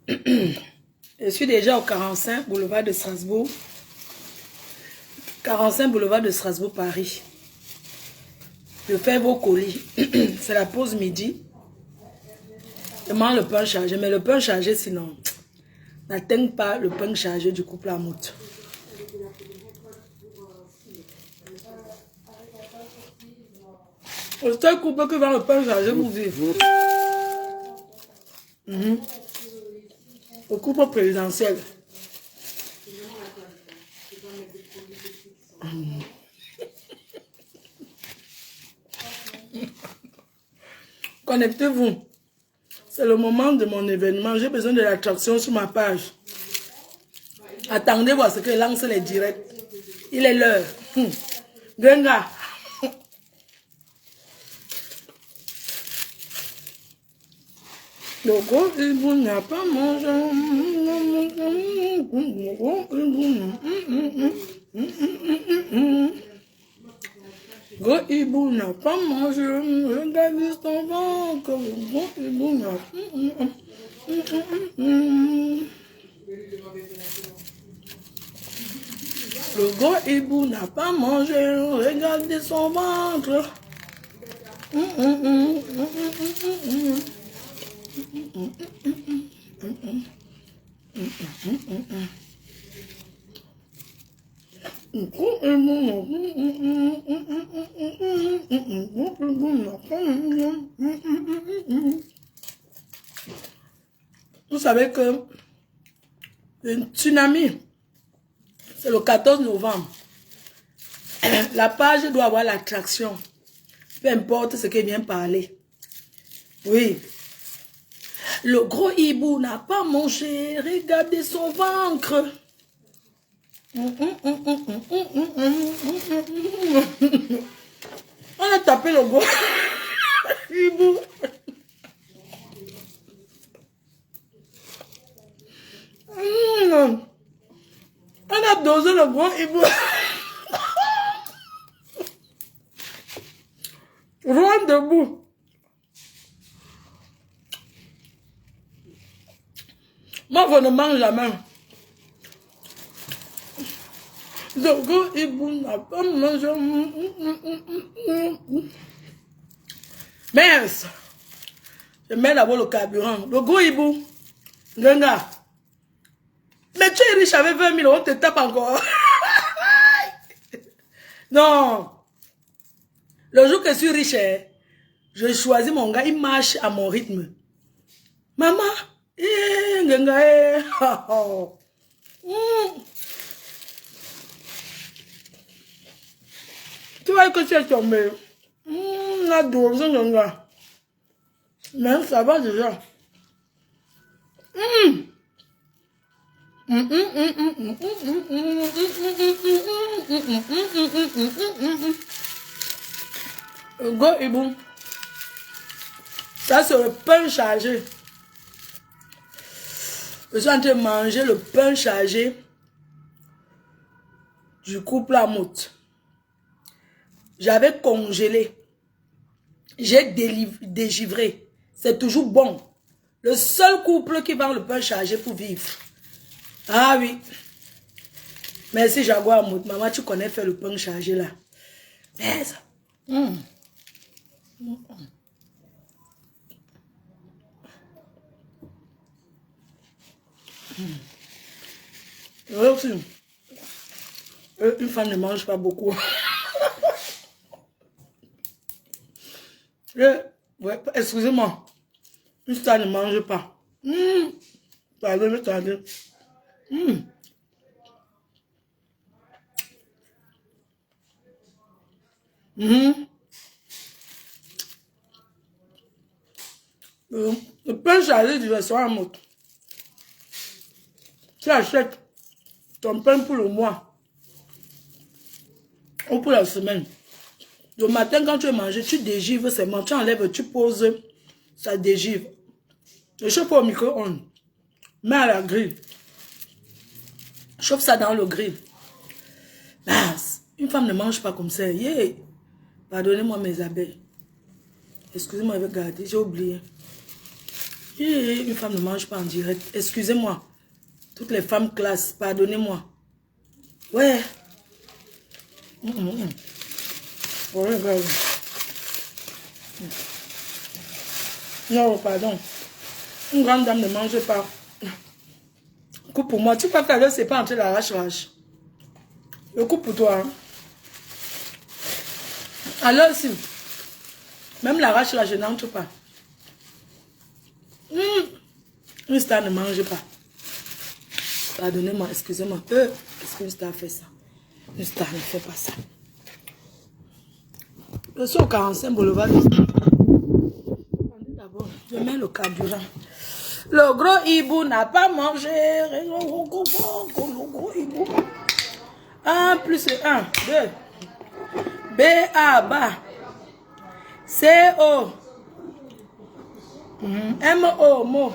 Je suis déjà au 45 boulevard de Strasbourg. 45 boulevard de Strasbourg, Paris. Je fais vos colis. C'est la pause midi. Je mange le pain chargé. Mais le pain chargé, sinon, n'atteint pas le pain chargé du couple à moute. Le seul couple qui vend le pain chargé pour vivre. Le couple présidentiel. Connectez-vous. C'est le moment de mon événement. J'ai besoin de l'attraction sur ma page. Attendez voir ce que lance les directs. Il est l'heure. Genga. Le gros hibou n'a pas mangé. Gros hibou n'a pas mangé. Regarde son ventre. Le gros hibou n'a pas Le gros hibou n'a pas mangé. Regardez son ventre. Vous savez que le tsunami, c'est le 14 novembre. La page doit avoir l'attraction. Peu importe ce qui vient parler. Oui. Le gros hibou n'a pas mangé. Regardez son ventre. On a tapé le gros hibou. On a dosé le gros hibou. Loin debout. Moi, je ne mange jamais. Le gros hibou n'a pas mangé. Mince. Je mets d'abord le carburant. Le gros hibou. Genga. Mais tu es riche avec 20 000, on te tape encore. Non. Le jour que je suis riche, je choisis mon gars, il marche à mon rythme. Maman, tu vois que tu es tombé. La dose, Genga. Mais ça va déjà. Go hibou. Ça c'est le pain chargé. Je suis en train de manger le pain chargé du couple à moute. J'avais congelé. J'ai dégivré. C'est toujours bon. Le seul couple qui vend le pain chargé pour vivre. Ah oui. Merci Jaguar Mout. Maman, tu connais faire le pain chargé là. Mais ça. Aussi, une femme ne mange pas beaucoup. Ouais, excusez-moi. Une femme ne mange pas. Pardon, attendez. Le pain chargé du restaurant Mout. Tu achètes ton pain pour le mois ou pour la semaine. Le matin, quand tu veux manger, tu dégivres seulement. Tu enlèves, tu poses, ça dégivre. Je chauffe au micro-ondes. Mets à la grille. Chauffe ça dans le grill. Une femme ne mange pas comme ça. Yeah. Pardonnez-moi mes abeilles. Excusez-moi, regardez, j'ai oublié. Une femme ne mange pas en direct. Excusez-moi. Toutes les femmes classe, pardonnez-moi. Ouais. Ouais, grave. Non, pardon. Une grande dame ne mange pas. Coupe pour moi. Tu peux faire le c'est pas entre l'arrache-rage. Le coupe pour toi. Hein. Alors, si. Même l'arrache-rage, je n'entre pas. Une star ne mange pas. Pardonnez-moi, excusez-moi. Est-ce qu'une star fait ça? Une star ne fait pas ça. Je suis au 45 boulevard. D'abord, je mets le carburant. Le gros hibou n'a pas mangé. Le gros hibou. 1 plus 1, 2. B, A, bas. C, O. M, O, mo.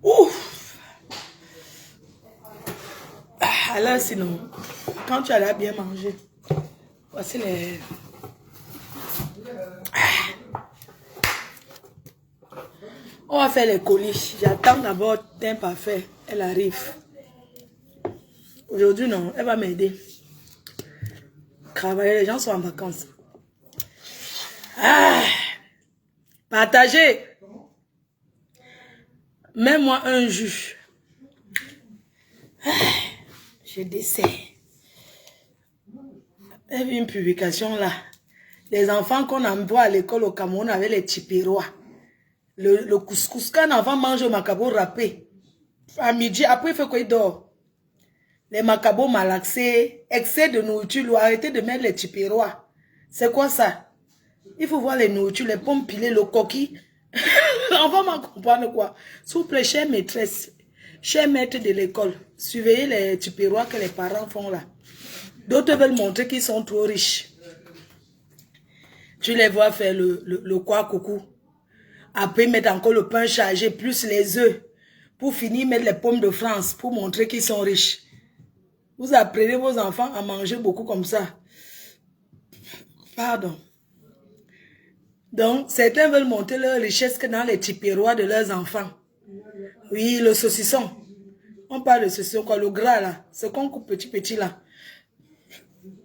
Ouf. Alors sinon, quand tu allais bien manger, voici les... On va faire les colis. J'attends d'abord teint parfait. Elle arrive. Aujourd'hui, non, elle va m'aider. Travailler, les gens sont en vacances. Ah, partagez. Mets-moi un jus. Ah, je décès. J'ai vu une publication là. Les enfants qu'on envoie à l'école au Cameroun avec les tipirois. Le couscous. Quand un enfant mange au macabo râpé, à midi, après il fait quoi, il dort. Les macabos malaxés, excès de nourriture, arrêtez de mettre les tipirois. C'est quoi ça? Il faut voir les nourritures, les pommes pilées, le coquille. L'enfant m'a comprendre quoi. S'il vous plaît, chère maîtresse, chers maîtres de l'école, surveillez les tipirois que les parents font là. D'autres veulent montrer qu'ils sont trop riches. Tu les vois faire le quoi coucou. Après, mettre encore le pain chargé, plus les œufs. Pour finir, mettre les pommes de France, pour montrer qu'ils sont riches. Vous apprenez vos enfants à manger beaucoup comme ça. Pardon. Donc, certains veulent montrer leur richesse que dans les tipirois de leurs enfants. Oui, le saucisson. On parle de saucisson, quoi, le gras là. Ce qu'on coupe petit là.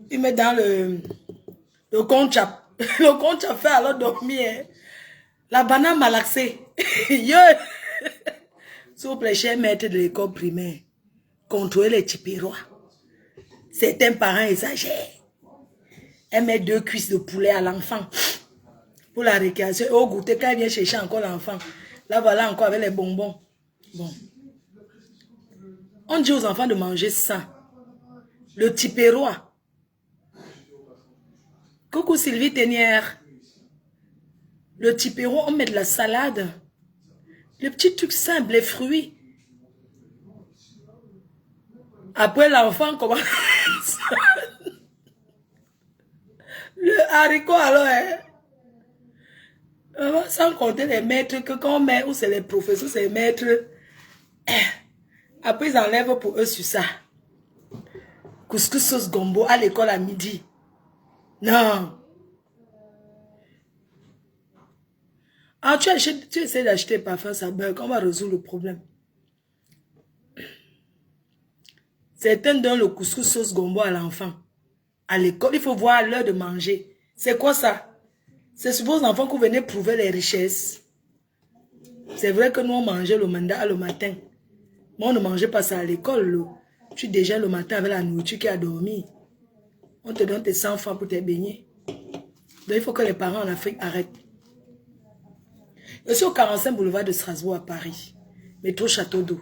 Ils mettent dans le conchap. Le conchap fait alors dormir. La banane malaxée. S'il vous plaît, chers maîtres de l'école primaire, contrôlez les tipirois. Certains parents exagèrent. Elle met 2 cuisses de poulet à l'enfant pour la récréation. Au goûter, quand elle vient chercher encore l'enfant, là voilà encore avec les bonbons. Bon. On dit aux enfants de manger ça. Le tipirois. Coucou Sylvie Ténière. Le tipirois, on met de la salade. Le petit truc simple, les fruits. Après l'enfant commence... Le haricot alors, sans compter les maîtres que quand on met, ou c'est les professeurs, c'est les maîtres. Après ils enlèvent pour eux sur ça. Couscous sauce gombo à l'école à midi. Non. Ah, tu essaies d'acheter parfum, ça bug, on va résoudre le problème. Certains donnent le couscous sauce gombo à l'enfant. À l'école, il faut voir l'heure de manger. C'est quoi ça? C'est sur vos enfants que vous venez prouver les richesses. C'est vrai que nous, on mangeait le mandat le matin. Mais on ne mangeait pas ça à l'école. Tu déjeunes le matin avec la nourriture qui a dormi. On te donne tes 100 francs pour tes beignets. Donc, il faut que les parents en Afrique arrêtent. Je suis au 45 boulevard de Strasbourg à Paris. Métro Château d'Eau.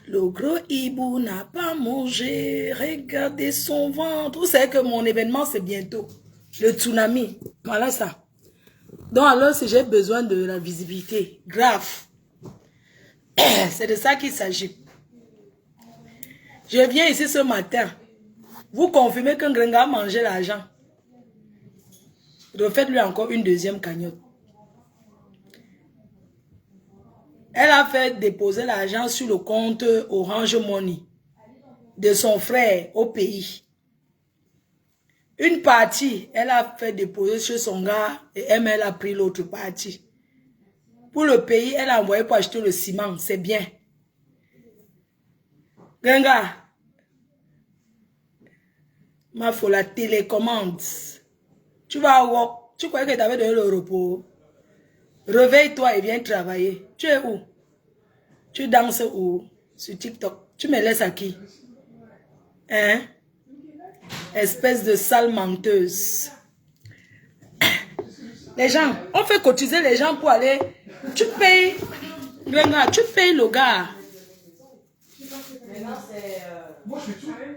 Le gros hibou n'a pas mangé. Regardez son ventre. Vous savez que mon événement, c'est bientôt. Le tsunami. Voilà ça. Donc alors, si j'ai besoin de la visibilité, grave. C'est de ça qu'il s'agit. Je viens ici ce matin. Vous confirmez qu'un gringa a mangé l'argent. Refaites-lui encore une deuxième cagnotte. Elle a fait déposer l'argent sur le compte Orange Money de son frère au pays. Une partie, elle a fait déposer chez son gars et elle a pris l'autre partie. Pour le pays, elle a envoyé pour acheter le ciment, c'est bien. Ganga, ma faut la télécommande. Tu vas avoir, tu croyais que tu avais donné le repos. Réveille-toi et viens travailler. Tu es où? Tu danses où? Sur TikTok. Tu me laisses à qui? Hein? Espèce de sale menteuse. Les gens, on fait cotiser les gens pour aller. Tu payes. Tu payes le gars.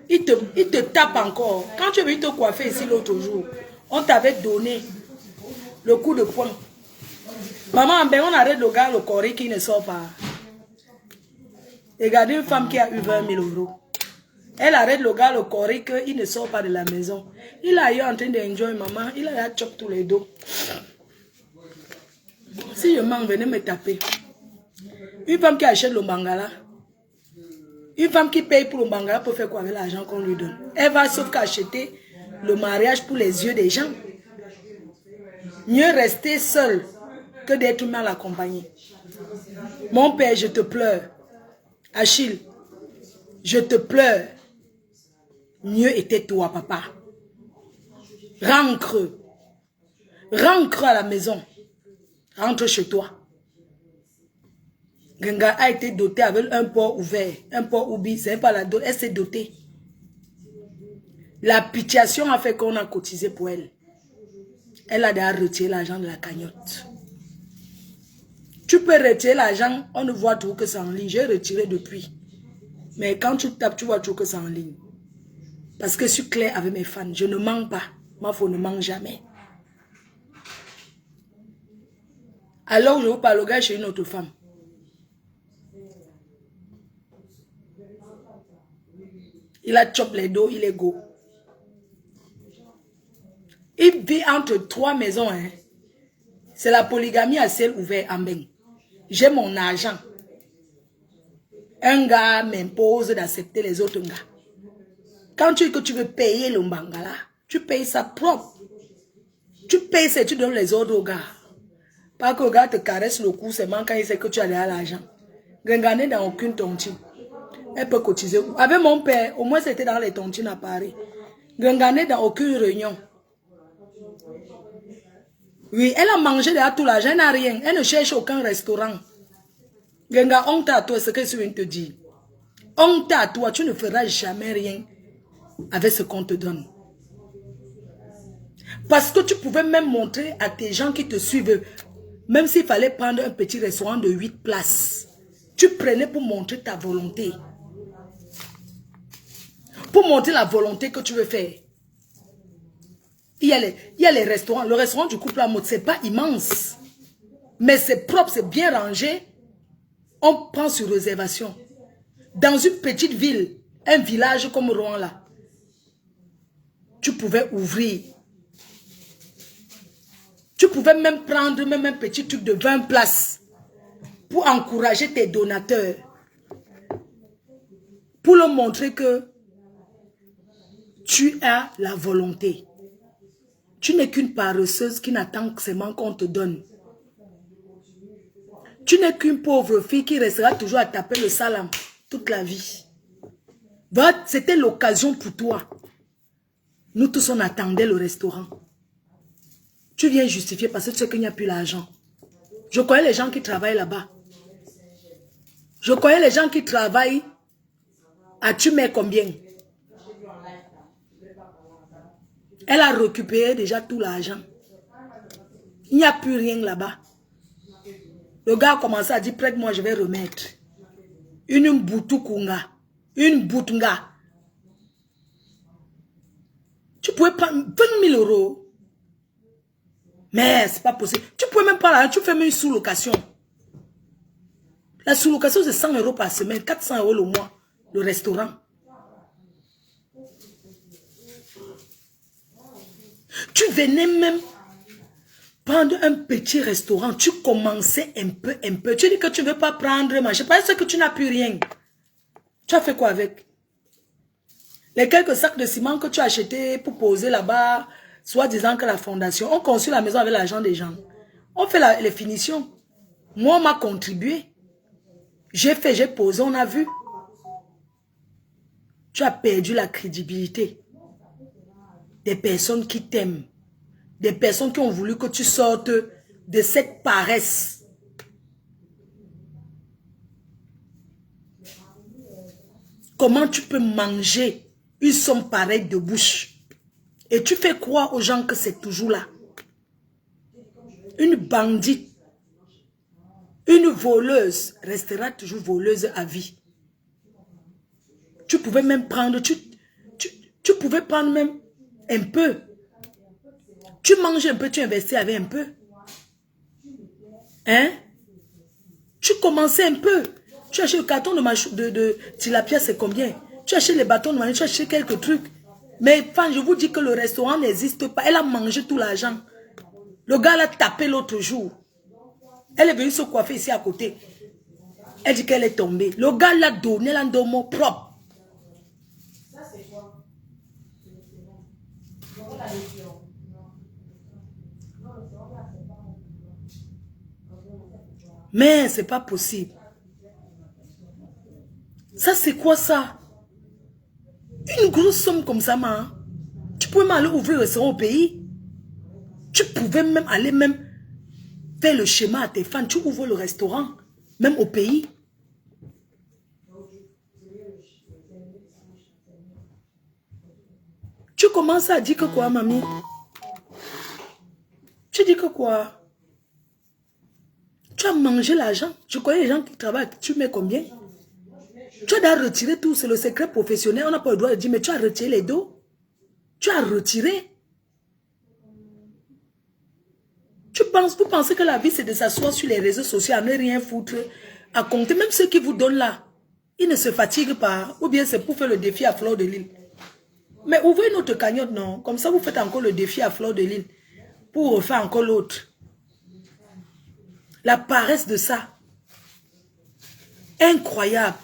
Il te tape encore. Quand tu es venu te coiffer ici l'autre jour, on t'avait donné le coup de poing. Maman, ben on arrête le gars, le corps qui ne sort pas. Regardez une femme qui a eu 20 000 euros. Elle arrête le gars, le corps, il ne sort pas de la maison. Il a eu en train d'enjoy maman. Il a chop tous les dos. Si je manque, venez me taper. Une femme qui achète le bangala. Une femme qui paye pour le bangala pour faire quoi avec l'argent qu'on lui donne? Elle va sauf qu'acheter le mariage pour les yeux des gens. Mieux rester seul que d'être mal accompagné. Mon père, je te pleure. Achille, je te pleure. Mieux était toi, papa. Rentre. Rentre à la maison. Rentre chez toi. Genga a été dotée avec un port ouvert. Un port oubi, c'est pas la dot. Elle s'est dotée. La pitiation a fait qu'on a cotisé pour elle. Elle a déjà retiré l'argent de la cagnotte. Tu peux retirer l'argent, on ne voit tout que c'est en ligne. J'ai retiré depuis. Mais quand tu tapes, tu vois tout que c'est en ligne. Parce que je suis claire avec mes fans. Je ne mens pas. Ma femme ne ment jamais. Alors je vous parle, le gars chez une autre femme. Il a chop les dos, il est go. Il vit entre 3 maisons. Hein. C'est la polygamie à ciel ouvert en bain. J'ai mon argent. Un gars m'impose d'accepter les autres gars. Quand tu dis que tu veux payer le bangala, tu payes ça propre. Tu payes ça, tu donnes les autres aux gars. Pas que le gars te caresse le cou seulement quand il sait que tu as déjà l'argent. Grengané dans aucune tontine. Elle peut cotiser. Avec mon père, au moins c'était dans les tontines à Paris. Grengané dans aucune réunion. Oui, elle a mangé déjà tout l'argent, elle n'a rien. Elle ne cherche aucun restaurant. Genga, honte à toi, ce que je viens de te dire. Honte à toi, tu ne feras jamais rien avec ce qu'on te donne. Parce que tu pouvais même montrer à tes gens qui te suivent, même s'il fallait prendre un petit restaurant de 8 places, tu prenais pour montrer ta volonté. Pour montrer la volonté que tu veux faire. Il y a les restaurants. Le restaurant du couple à mode, ce n'est pas immense. Mais c'est propre, c'est bien rangé. On prend sur réservation. Dans une petite ville, un village comme Rouen là, tu pouvais ouvrir. Tu pouvais même prendre même un petit truc de 20 places pour encourager tes donateurs. Pour leur montrer que tu as la volonté. Tu n'es qu'une paresseuse qui n'attend que seulement qu'on te donne. Tu n'es qu'une pauvre fille qui restera toujours à taper le salam toute la vie. C'était l'occasion pour toi. Nous tous, on attendait le restaurant. Tu viens justifier parce que tu sais qu'il n'y a plus l'argent. Je connais les gens qui travaillent là-bas. Je connais les gens qui travaillent à tu mets combien? Elle a récupéré déjà tout l'argent. Il n'y a plus rien là-bas. Le gars a commencé à dire, prête-moi, je vais remettre. Une boutukunga. Une boutunga. Tu pouvais prendre 20 000 euros. Mais c'est pas possible. Tu peux même pas là, tu fais même une sous-location. La sous-location, c'est 100 euros par semaine, 400 euros le mois, le restaurant. Tu venais même prendre un petit restaurant, tu commençais un peu. Tu dis que tu ne veux pas prendre, manger, parce que tu n'as plus rien. Tu as fait quoi avec? Les quelques sacs de ciment que tu as achetés pour poser là-bas, soit disant que la fondation, on construit la maison avec l'argent des gens. On fait les finitions. Moi, on m'a contribué. J'ai fait, j'ai posé, on a vu. Tu as perdu la crédibilité des personnes qui t'aiment. Des personnes qui ont voulu que tu sortes de cette paresse. Comment tu peux manger une somme pareille de bouche? Et tu fais croire aux gens que c'est toujours là. Une bandite, une voleuse restera toujours voleuse à vie. Tu pouvais même prendre, tu pouvais prendre même un peu. Tu manges un peu, tu investis avec un peu. Hein? Tu commençais un peu. Tu achètes le carton de tilapia, c'est combien? Tu achètes les bâtons de manioc, tu achètes quelques trucs. Mais enfin, je vous dis que le restaurant n'existe pas. Elle a mangé tout l'argent. Le gars l'a tapé l'autre jour. Elle est venue se coiffer ici à côté. Elle dit qu'elle est tombée. Le gars l'a donné, l'a donné mot propre. Mais c'est pas possible. Ça, c'est quoi ça? Une grosse somme comme ça, man. Tu pouvais même aller ouvrir un restaurant au pays. Tu pouvais même aller faire le schéma à tes fans. Tu ouvres le restaurant, même au pays. Tu commences à dire que quoi, mamie? Tu dis que quoi? Tu as mangé l'argent. Je connais les gens qui travaillent. Tu mets combien? Tu as retiré tout. C'est le secret professionnel. On n'a pas le droit de dire, mais tu as retiré les dos. Tu as retiré. Vous pensez que la vie, c'est de s'asseoir sur les réseaux sociaux, à ne rien foutre, à compter. Même ceux qui vous donnent là, ils ne se fatiguent pas. Ou bien c'est pour faire le défi à fleur de l'île. Mais ouvrez notre cagnotte, non? Comme ça, vous faites encore le défi à fleur de l'île. Pour refaire encore l'autre. La paresse de ça. Incroyable.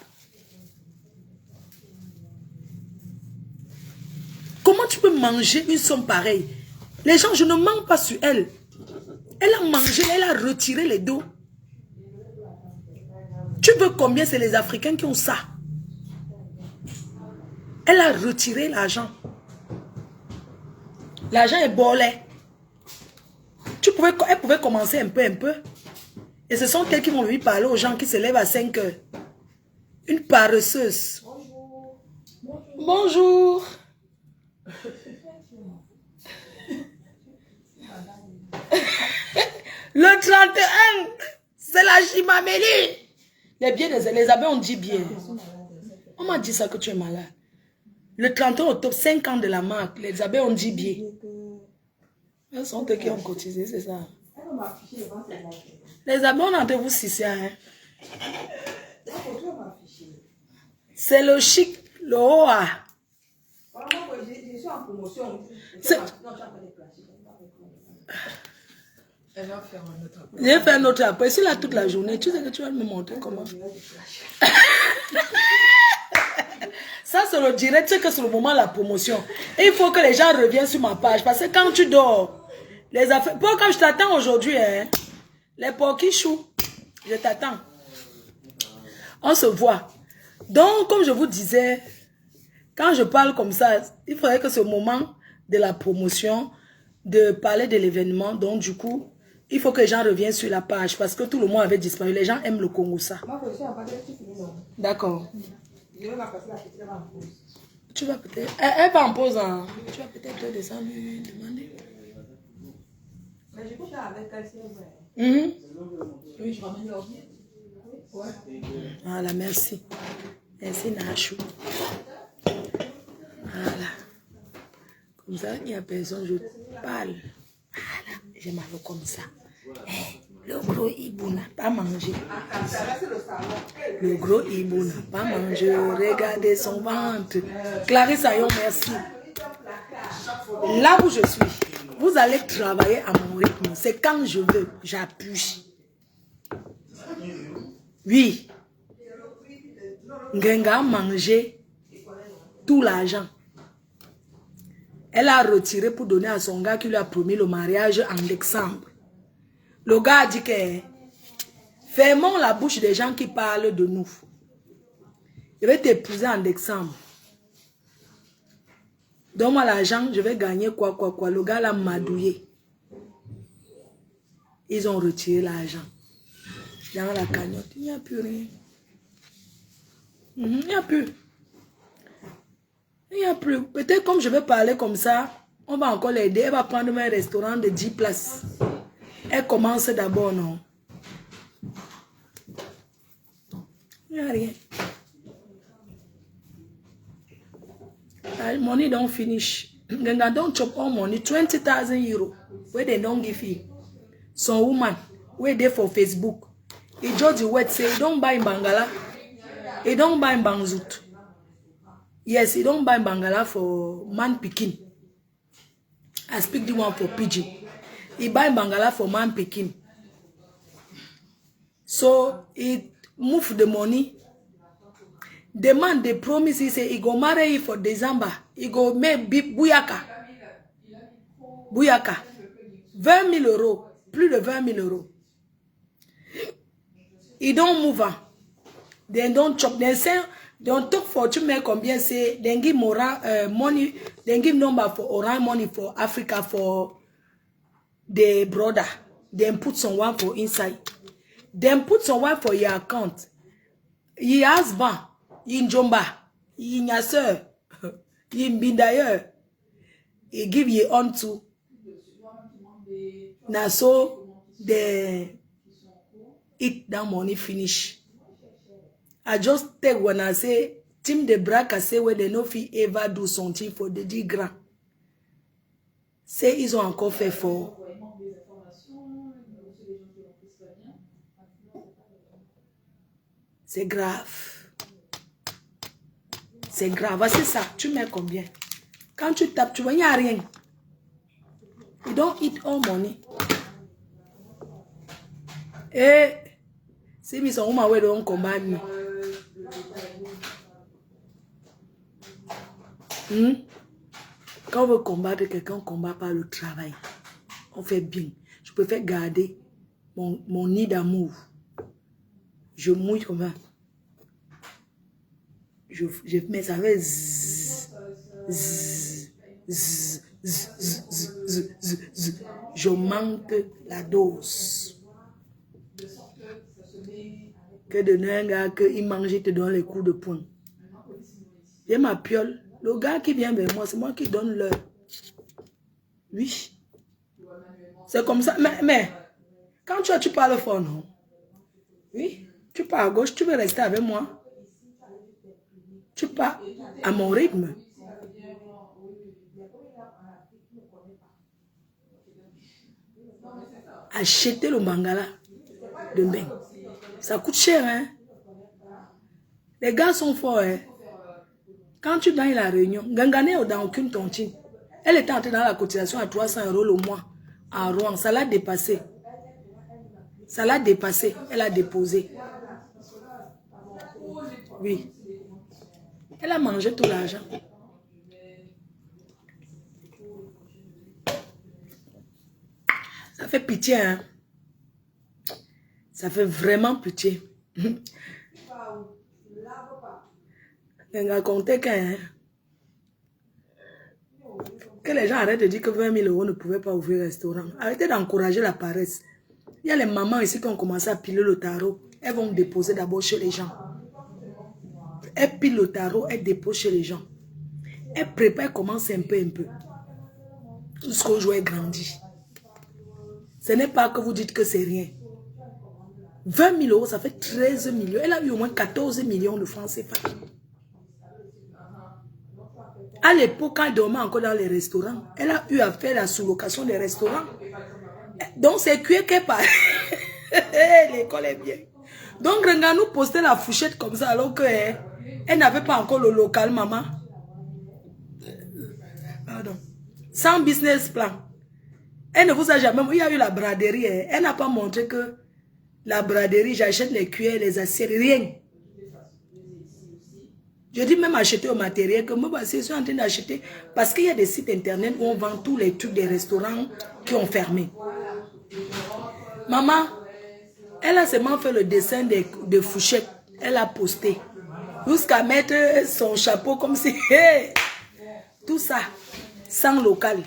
Comment tu peux manger une somme pareille? Les gens, je ne mens pas sur elle. Elle a mangé, elle a retiré les dos. Tu veux combien? C'est les Africains qui ont ça. Elle a retiré l'argent. L'argent est bolé. Elle pouvait commencer un peu. Et ce sont elles qui vont lui parler aux gens qui se lèvent à 5 heures. Une paresseuse. Bonjour. Le 31, c'est la Chimamélie. Les abeilles ont dit bien. On m'a dit ça que tu es malade. Le 31 octobre, 5 ans de la marque, les abeilles ont dit bien. Elles sont eux qui ont cotisé, c'est ça. Les abeilles, on entend vous si hein. C'est le chic, le OA. Je suis en promotion. Elle va faire un autre après. Je vais faire un autre après. Si là toute la journée, tu sais que tu vas me montrer comment. Ça, c'est le direct, c'est que c'est le moment de la promotion. Et il faut que les gens reviennent sur ma page. Parce que quand tu dors, les affaires. Pour quand je t'attends aujourd'hui, hein, les porquichous, je t'attends. On se voit. Donc, comme je vous disais, quand je parle comme ça, il faudrait que ce moment de la promotion, de parler de l'événement, donc du coup, il faut que les gens reviennent sur la page parce que tout le monde avait disparu. Les gens aiment le Congo, ça. D'accord. Tu vas peut-être... Elle va en pause. Hein. Tu vas peut-être descendre lui demander. Mais je peux faire avec elle, c'est vrai. Oui, je ramène l'ordi. Ouais. Voilà, merci. Merci, Nachou. Voilà. Comme ça, il n'y a personne, je parle. Voilà, j'ai mal comme ça. Le gros hibou n'a pas mangé. Le gros hibou n'a pas mangé. Regardez son ventre. Clarisse Ayon, merci. Là où je suis, vous allez travailler à mon rythme. C'est quand je veux, j'appuie. Oui. Ngenga a mangé tout l'argent. Elle a retiré pour donner à son gars qui lui a promis le mariage en décembre. Le gars a dit que fermons la bouche des gens qui parlent de nous. Je vais t'épouser en décembre. Donne-moi l'argent, je vais gagner quoi. Le gars l'a madouillé. Ils ont retiré l'argent. Dans la cagnotte, il n'y a plus rien. Il n'y a plus. Il n'y a plus. Peut-être comme je vais parler comme ça, on va encore l'aider. Elle va prendre un restaurant de 10 places. Elle commence d'abord, non? Il n'y a rien. Money don't finish. Then I don't chop all money. 20,000 euros. Where they don't give you. Some woman, where they for Facebook. He judge the word say, he don't buy in Bangala. He don't buy in Bangzout. Yes, he don't buy in Bangala for man picking. I speak the one for pidgin. He buy in Bangala for man picking. So, he move the money. The man, they promise, he say, he go marry you for December. He go make bouyaka. Bouyaka. 20 000 euros. Plus de 20 000 euros. He don't move on. They don't chop. They say, don't talk for to make combien say, they give more money, they give number for orange money for Africa for the brother. Then put someone for inside. Then put someone for your account. Your husband. In Jomba, in your sir, in Bindayer, he give you on to. Now so the eat that money finish. I just take when I say Tim de Brac I say where they no fit ever do something for the 10 grand. Say ils ont encore fait fort. C'est grave. C'est grave, c'est ça. Tu mets combien? Quand tu tapes, tu vois, il n'y a rien. You don't eat all money. Et si ils sont où de combat. Quand on veut combattre quelqu'un, on combat par le travail. On fait bien. Je préfère garder mon nid d'amour. Je mouille comme ça. Je mets ça avec je manque la dose. Que de un gars qu'il mange, il te donne les coups de poing. J'ai ma piole. Le gars qui vient vers moi, c'est moi qui donne l'heure. Oui. C'est comme ça. Mais quand tu parles fort, non? Oui. Tu pars à gauche, tu veux rester avec moi? Tu pars à mon rythme. Acheter le mangala de Mbeng. Ça coûte cher, hein? Les gars sont forts, hein? Quand tu gagnes la réunion, Gangané dans aucune tontine. Elle était entrée dans la cotisation à 300 € le mois. À Rouen, ça l'a dépassé. Ça l'a dépassé. Elle a déposé. Oui. Elle a mangé tout l'argent. Ça fait pitié, hein? Ça fait vraiment pitié. On a compté que les gens arrêtent de dire que 20 000 € ne pouvaient pas ouvrir un restaurant. Arrêtez d'encourager la paresse. Il y a les mamans ici qui ont commencé à piler le tarot. Elles vont déposer d'abord chez les gens. Elles pilent le tarot, elles déposent chez les gens. Elles préparent, elles commencent un peu. Jusqu'au jour où elles grandissent. Ce n'est pas que vous dites que c'est rien. 20 000 €, ça fait 13 millions. Elle a eu au moins 14 millions de francs CFA. À l'époque, quand elle dormait encore dans les restaurants, elle a eu à faire la sous-location des restaurants. Donc, c'est cuit qu'elle parle. L'école est bien. Donc, regarde, nous postait la fourchette comme ça, alors qu'elle n'avait pas encore le local, maman. Pardon. Sans business plan. Elle ne vous a jamais... Il y a eu la braderie. Elle n'a pas montré que la braderie, j'achète les cuillères, les assiettes, rien. Je dis même acheter au matériel, que moi, je suis en train d'acheter, parce qu'il y a des sites internet où on vend tous les trucs des restaurants qui ont fermé. Maman, elle a seulement fait le dessin de Fouchette. Elle a posté. Jusqu'à mettre son chapeau comme si... Hey, tout ça, sans local.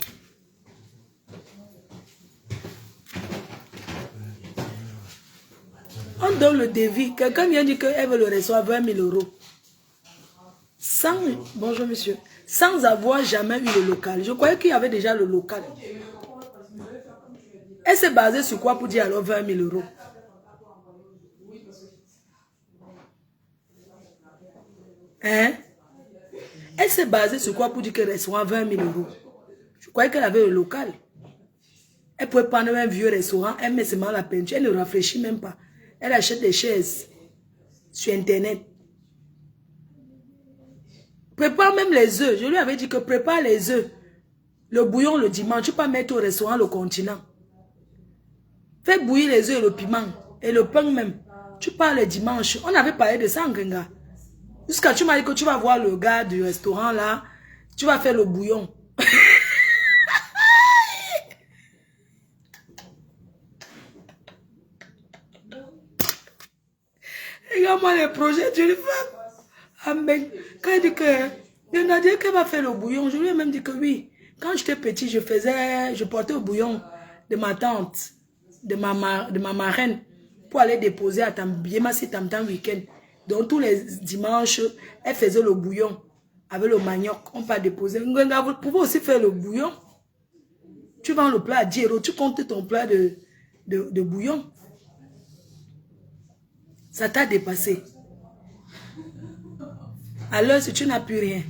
On donne le devis. Quelqu'un vient dire qu'elle veut le recevoir 20 000 euros. Sans, bonjour monsieur, sans avoir jamais eu le local. Je croyais qu'il y avait déjà le local. Elle s'est basée sur quoi pour dire alors 20 000 euros? Hein? Elle s'est basée sur quoi pour dire qu'elle reçoit 20 000 euros? Je croyais qu'elle avait le local. Elle pouvait prendre un vieux restaurant, elle met seulement la peinture, elle ne réfléchit même pas. Elle achète des chaises sur internet. Prépare même les œufs. Je lui avais dit que prépare les œufs. Le bouillon le dimanche. Tu peux pas mettre au restaurant Le Continent. Fais bouillir les œufs et le piment. Et le pain même. Tu pars le dimanche. On avait parlé de ça en Gringa. Jusqu'à tu m'as dit que tu vas voir le gars du restaurant là. Tu vas faire le bouillon. Regarde-moi les projets d'une femme. Amen. Quand elle dit que il m'a dit qu'elle va faire le bouillon, je lui ai même dit que oui. Quand j'étais petit, je portais le bouillon de ma tante, de ma marraine, pour aller déposer à Tambiema si Tamtam week-end. Donc tous les dimanches, elle faisait le bouillon avec le manioc. On peut déposer. Vous pouvez aussi faire le bouillon. Tu vends le plat à 10 €, tu comptes ton plat de bouillon. Ça t'a dépassé. Alors, si tu n'as plus rien,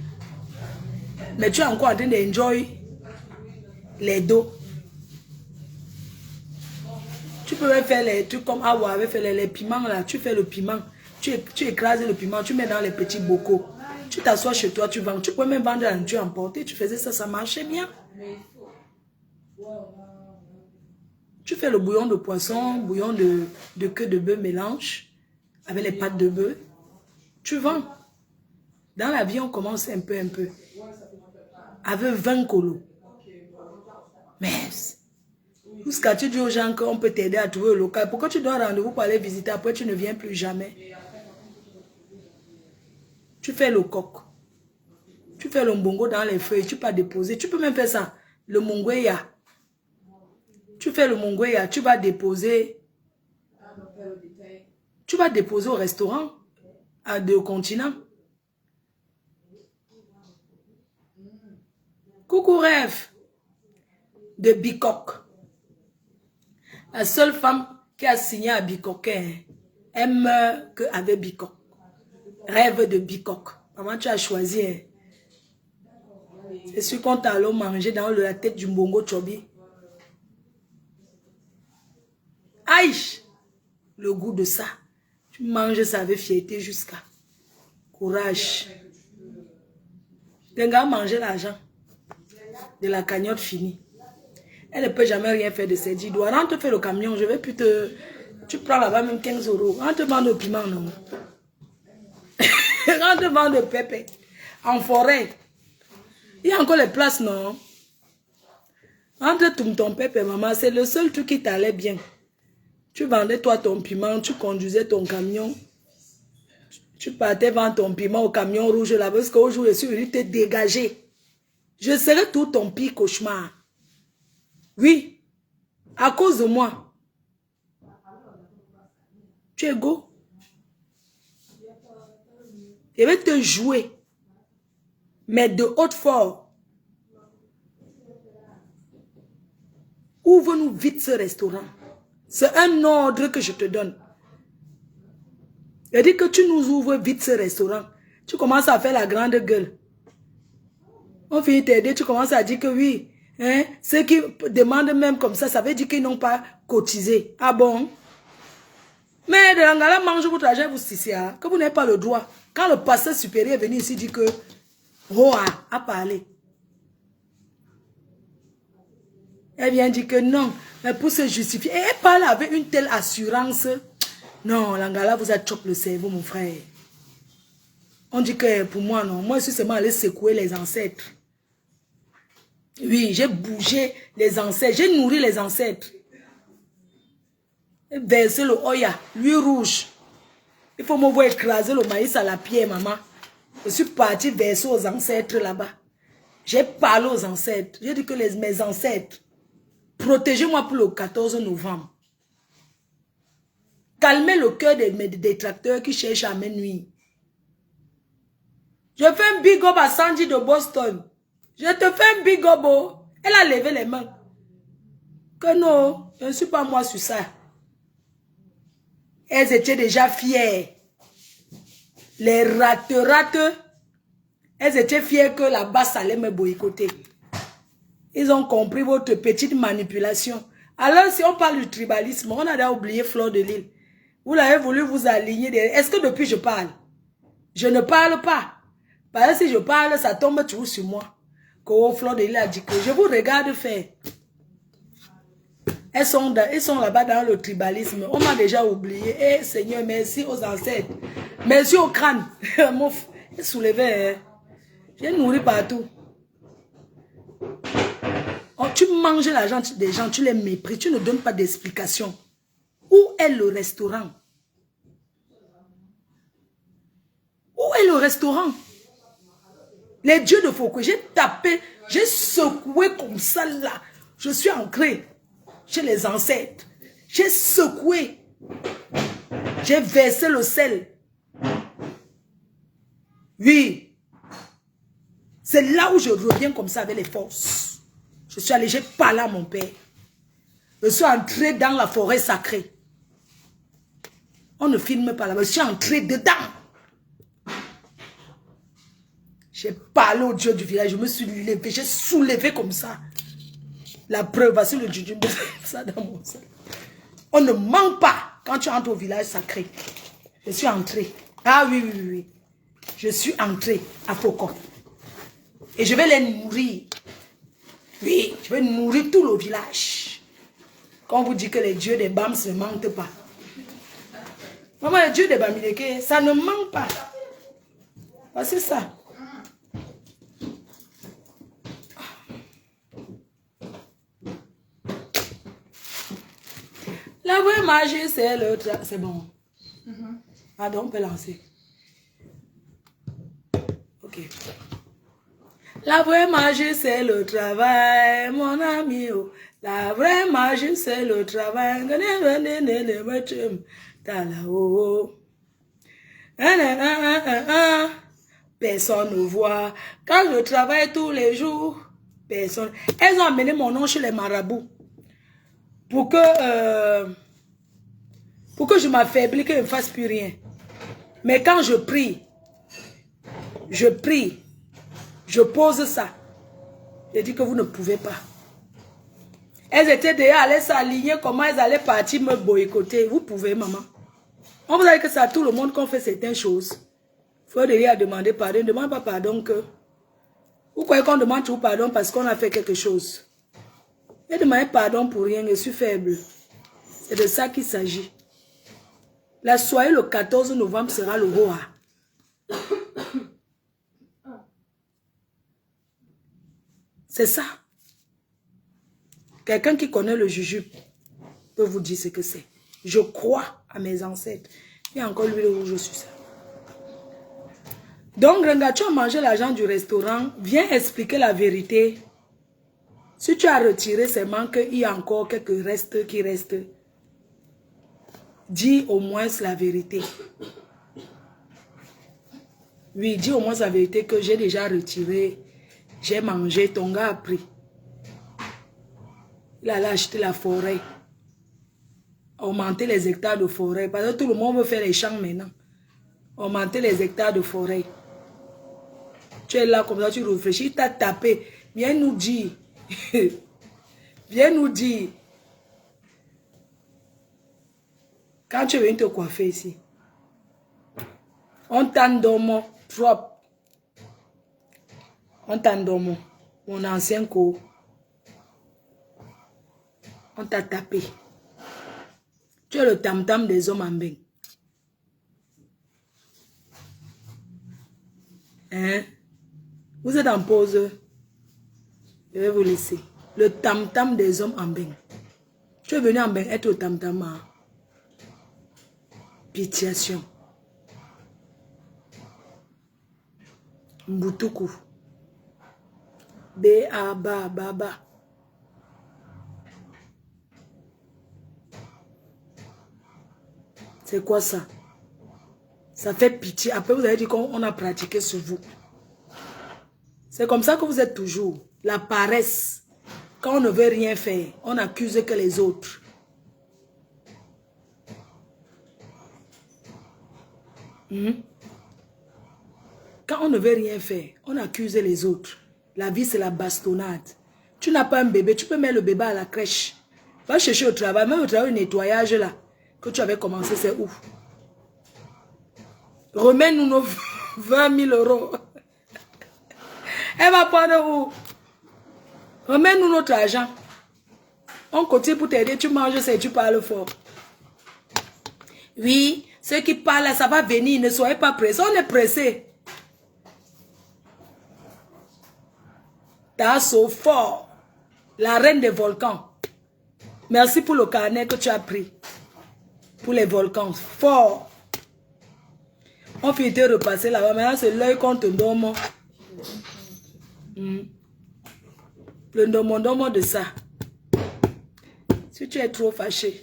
mais tu es encore en train d'enjoy les dos. Tu peux même faire les trucs comme Awa avait fait les piments là. Tu fais le piment, tu écrases le piment, tu mets dans les petits bocaux. Tu t'assois chez toi, tu vends. Tu peux même vendre la nourriture emportée. Tu faisais ça, ça marchait bien. Tu fais le bouillon de poisson, bouillon de queue de bœuf mélange avec les pâtes de bœuf. Tu vends. Dans la vie, on commence un peu. Avec 20 colos. Mais, jusqu'à tu dis aux gens qu'on peut t'aider à trouver le local. Pourquoi tu dois rendez-vous pour aller visiter, après tu ne viens plus jamais? Tu fais le coq. Tu fais le mbongo dans les feuilles, tu peux déposer. Tu peux même faire ça. Le mongweya. Tu fais le mongweya, tu vas déposer. Tu vas déposer au restaurant à deux continents. Coucou rêve de Bicoque. La seule femme qui a signé à Bicoque, elle meurt qu'avec Bicoque. Rêve de Bicoque. Maman, tu as choisi. C'est sûr qu'on t'a allé manger dans la tête du mbongo chobi. Aïe! Le goût de ça. Tu manges ça avec fierté jusqu'à. Courage. T'es gars manger l'argent de la cagnotte finie. Elle ne peut jamais rien faire de ses 10 doigts. Rentre faire le camion, je vais plus te... Tu prends là-bas même 15 €. Rentre vendre le piment, non. Rentre vendre le pépé. En forêt. Il y a encore les places, non. Rentre tout ton pépé, maman. C'est le seul truc qui t'allait bien. Tu vendais toi ton piment, tu conduisais ton camion. Tu partais vendre ton piment au camion rouge là. Parce qu'aujourd'hui, je suis venu te dégager. Je serai tout ton pire cauchemar. Oui, à cause de moi. Tu es go. Je vais te jouer. Mais de haute fort. Ouvre-nous vite ce restaurant. C'est un ordre que je te donne. Je dis que tu nous ouvres vite ce restaurant. Tu commences à faire la grande gueule. On finit t'aider, tu commences à dire que oui. Hein, ceux qui demandent même comme ça veut dire qu'ils n'ont pas cotisé. Ah bon? Mais de l'angala mange votre argent, vous ici, que vous n'avez pas le droit. Quand le pasteur supérieur est venu ici dit que Roa a parlé. Elle vient dire que non, mais pour se justifier. Et elle parle avec une telle assurance. Non, l'angala vous a chopé le cerveau, mon frère. On dit que pour moi, non. Moi, je suis seulement allé secouer les ancêtres. Oui, j'ai bougé les ancêtres. J'ai nourri les ancêtres. Verser le oya, l'huile rouge. Il faut me voir écraser le maïs à la pierre, maman. Je suis parti verser aux ancêtres là-bas. J'ai parlé aux ancêtres. J'ai dit que mes ancêtres, protégez-moi pour le 14 novembre. Calmez le cœur mes détracteurs qui cherchent à me nuire. Je fais un big up à Sandy de Boston. Je te fais un big up. Oh. Elle a levé les mains. Que non, je ne suis pas moi sur ça. Elles étaient déjà fières. Les rates, elles étaient fières que la basse allait me boycotter. Ils ont compris votre petite manipulation. Alors, si on parle du tribalisme, on a déjà oublié Fleur de Lille. Vous l'avez voulu vous aligner. Est-ce que depuis je parle? Je ne parle pas. Parce que si je parle, ça tombe toujours sur moi. Que Fleur de Lille a dit que je vous regarde faire. Ils sont là-bas dans le tribalisme. On m'a déjà oublié. Eh Seigneur, merci aux ancêtres. Merci au crâne. Mon il soulevait. J'ai nourri partout. Oh, tu manges l'argent des gens, tu les méprises, tu ne donnes pas d'explication. Où est le restaurant? Où est le restaurant? Les dieux de Foucault, j'ai tapé, j'ai secoué comme ça là. Je suis ancré chez les ancêtres. J'ai secoué. J'ai versé le sel. Oui. C'est là où je reviens comme ça avec les forces. Je suis allé, j'ai parlé à mon père. Je suis entré dans la forêt sacrée. On ne filme pas là-bas. Je suis entré dedans. J'ai parlé au Dieu du village. Je me suis levé. J'ai soulevé comme ça. La preuve, voici le jujube. Ça dans mon sac. On ne ment pas quand tu entres au village sacré. Je suis entré. Ah oui, oui, oui. Je suis entré à Foucault. Et je vais les nourrir. Oui, je vais nourrir tout le village. Quand on vous dit que les dieux des Bams ne mentent pas. Maman, les dieux des Bamileke, ça ne ment pas. Ah, c'est ça. La vraie magie, c'est le travail. C'est bon. Pardon, on peut lancer. Ok. La vraie magie, c'est le travail, mon ami. Oh. La vraie magie, c'est le travail. Personne ne voit. Quand je travaille tous les jours, personne. Elles ont amené mon nom chez les marabouts. Pour que je m'affaiblis, que je ne fasse plus rien. Mais quand je prie, je pose ça. Je dis que vous ne pouvez pas. Elles étaient déjà allées s'aligner, comment elles allaient partir me boycotter. Vous pouvez, maman. On vous a dit que c'est à tout le monde qu'on fait certaines choses. Frère de a demandé pardon. Ne demande pas pardon que... Vous croyez qu'on demande toujours pardon parce qu'on a fait quelque chose. Ne demandez pardon pour rien, je suis faible. C'est de ça qu'il s'agit. La soirée le 14 novembre sera le Roa. C'est ça. Quelqu'un qui connaît le jujube peut vous dire ce que c'est. Je crois à mes ancêtres. Il y a encore l'huile rouge sur ça. Donc, Renga, tu as mangé l'argent du restaurant. Viens expliquer la vérité. Si tu as retiré seulement qu'il y a encore quelques restes qui restent, dis au moins la vérité. Oui, dis au moins la vérité que j'ai déjà retiré. J'ai mangé, ton gars a pris. Il allait acheter la forêt. Augmenter les hectares de forêt. Parce que tout le monde veut faire les champs maintenant. Augmenter les hectares de forêt. Tu es là comme ça, tu réfléchis. Il t'a tapé. Viens nous dire. Viens nous dire. Quand tu viens te coiffer ici. On t'endorme propre. On t'endorme. Mon ancien co. On t'a tapé. Tu es le tam-tam des hommes en bain. Hein? Vous êtes en pause. Je vais vous laisser. Le tam-tam des hommes en bain. Tu es venu en bain être au tam-tam. Hein? Pitiation. Mboutoukou. B-A-B-A-B-A. C'est quoi ça? Ça fait pitié. Après, vous avez dit qu'on a pratiqué sur vous. C'est comme ça que vous êtes toujours. La paresse. Quand on ne veut rien faire, on accuse que les autres. Quand on ne veut rien faire, on accuse les autres. La vie, c'est la bastonnade. Tu n'as pas un bébé, tu peux mettre le bébé à la crèche. Va chercher au travail, même au travail, le nettoyage là, que tu avais commencé, c'est ouf. Remets-nous nos 20 000 euros. Elle va prendre où? Remets-nous notre argent. On continue pour t'aider, tu manges, c'est tu parles fort. Oui, ceux qui parlent, ça va venir, ne soyez pas pressés. On est pressés. Tasso fort, la reine des volcans. Merci pour le carnet que tu as pris. Pour les volcans, fort. On peut te repasser là-bas. Maintenant, c'est l'œil qu'on te donne. Le domo de ça. Si tu es trop fâché,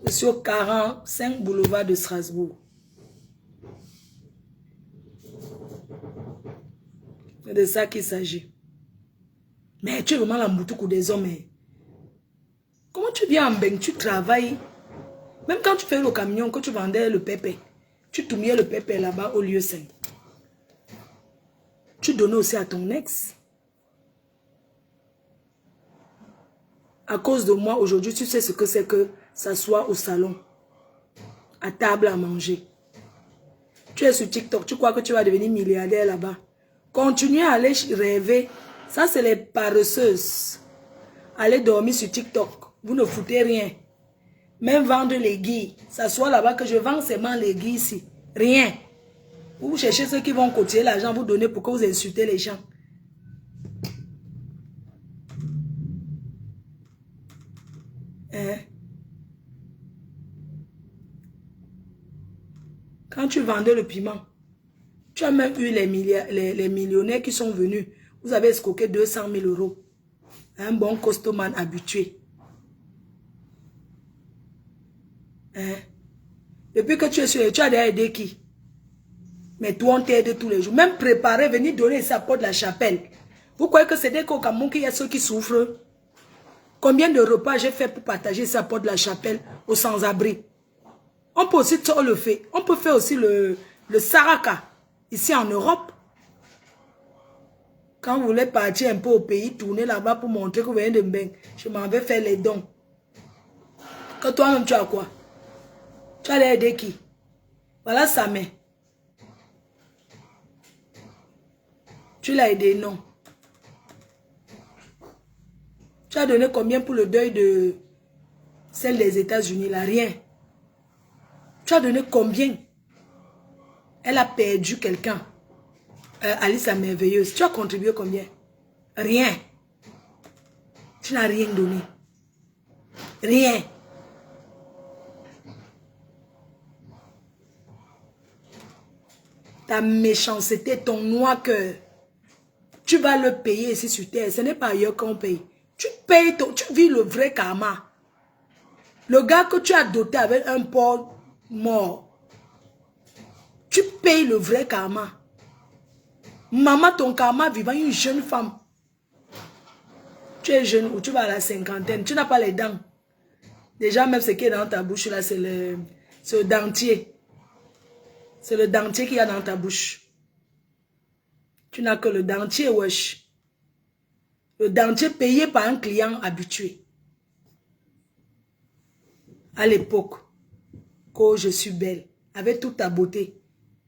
je suis au 45 boulevard de Strasbourg. C'est de ça qu'il s'agit. Mais tu es vraiment la moutoukou des hommes. Comment tu viens en bain, tu travailles. Même quand tu fais le camion, que tu vendais le pépé, tu tournais le pépé là-bas au lieu sain. Tu donnais aussi à ton ex. À cause de moi, aujourd'hui, tu sais ce que c'est que s'asseoir au salon, à table à manger. Tu es sur TikTok, tu crois que tu vas devenir milliardaire là-bas. Continuez à aller rêver. Ça, c'est les paresseuses. Allez dormir sur TikTok. Vous ne foutez rien. Même vendre les guilles. S'asseoir là-bas que je vends seulement les guilles ici. Rien. Vous cherchez ceux qui vont cotiser l'argent, vous donner pour que vous insultez les gens. Hein? Quand tu vendais le piment, tu as même eu les millionnaires qui sont venus. Vous avez escroqué 200 000 euros. Un bon costoman habitué. Hein? Depuis que tu es sur, tu as déjà aidé qui? Mais toi, on t'aide tous les jours. Même préparer, venir donner sa porte de la chapelle. Vous croyez que c'est dès qu'au Cameroun qu'il y a ceux qui souffrent? Combien de repas j'ai fait pour partager sa porte de la chapelle aux sans-abri? On peut aussi le faire. On peut faire aussi le Saraka, ici en Europe. Quand vous voulez partir un peu au pays, tourner là-bas pour montrer que vous venez de Mbeng, je m'en vais faire les dons. Que toi-même, tu as quoi? Tu as aidé qui? Voilà sa main. Tu l'as aidé, non. Tu as donné combien pour le deuil de celle des États-Unis, là? Rien. Tu as donné combien? Elle a perdu quelqu'un. Alice la merveilleuse. Tu as contribué combien? Rien. Tu n'as rien donné. Rien. Ta méchanceté, ton noir cœur. Tu vas le payer ici sur terre. Ce n'est pas ailleurs qu'on paye. Tu payes, tu vis le vrai karma. Le gars que tu as doté avec un porc mort. Tu payes le vrai karma. Maman, ton karma vivant, une jeune femme. Tu es jeune ou tu vas à la cinquantaine. Tu n'as pas les dents. Déjà, même ce qui est dans ta bouche, là, c'est le dentier. C'est le dentier qu'il y a dans ta bouche. Tu n'as que le dentier, wesh. Le dentier payé par un client habitué. À l'époque, quand je suis belle, avec toute ta beauté,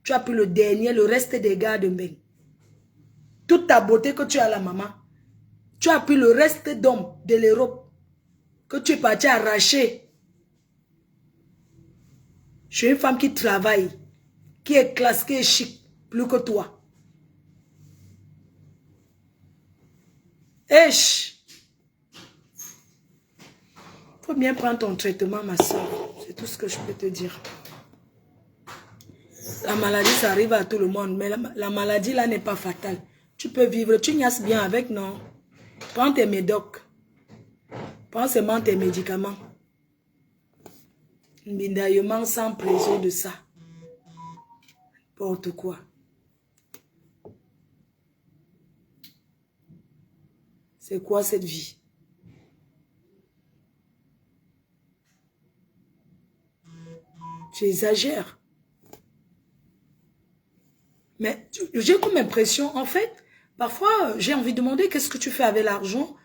tu as pris le dernier, le reste des gars de Mbeng. Toute ta beauté que tu as la maman, tu as pris le reste d'hommes de l'Europe que tu es parti arracher. Je suis une femme qui travaille, qui est classe, qui est chic, plus que toi. Esh! Faut bien prendre ton traitement, ma soeur. C'est tout ce que je peux te dire. La maladie, ça arrive à tout le monde, mais la maladie, là, n'est pas fatale. Tu peux vivre, tu niasses bien avec, non? Prends tes médocs. Prends seulement tes médicaments. Binaillement sans pression de ça. N'importe quoi. C'est quoi cette vie? Tu exagères. Mais j'ai comme impression, en fait, parfois, j'ai envie de demander qu'est-ce que tu fais avec l'argent?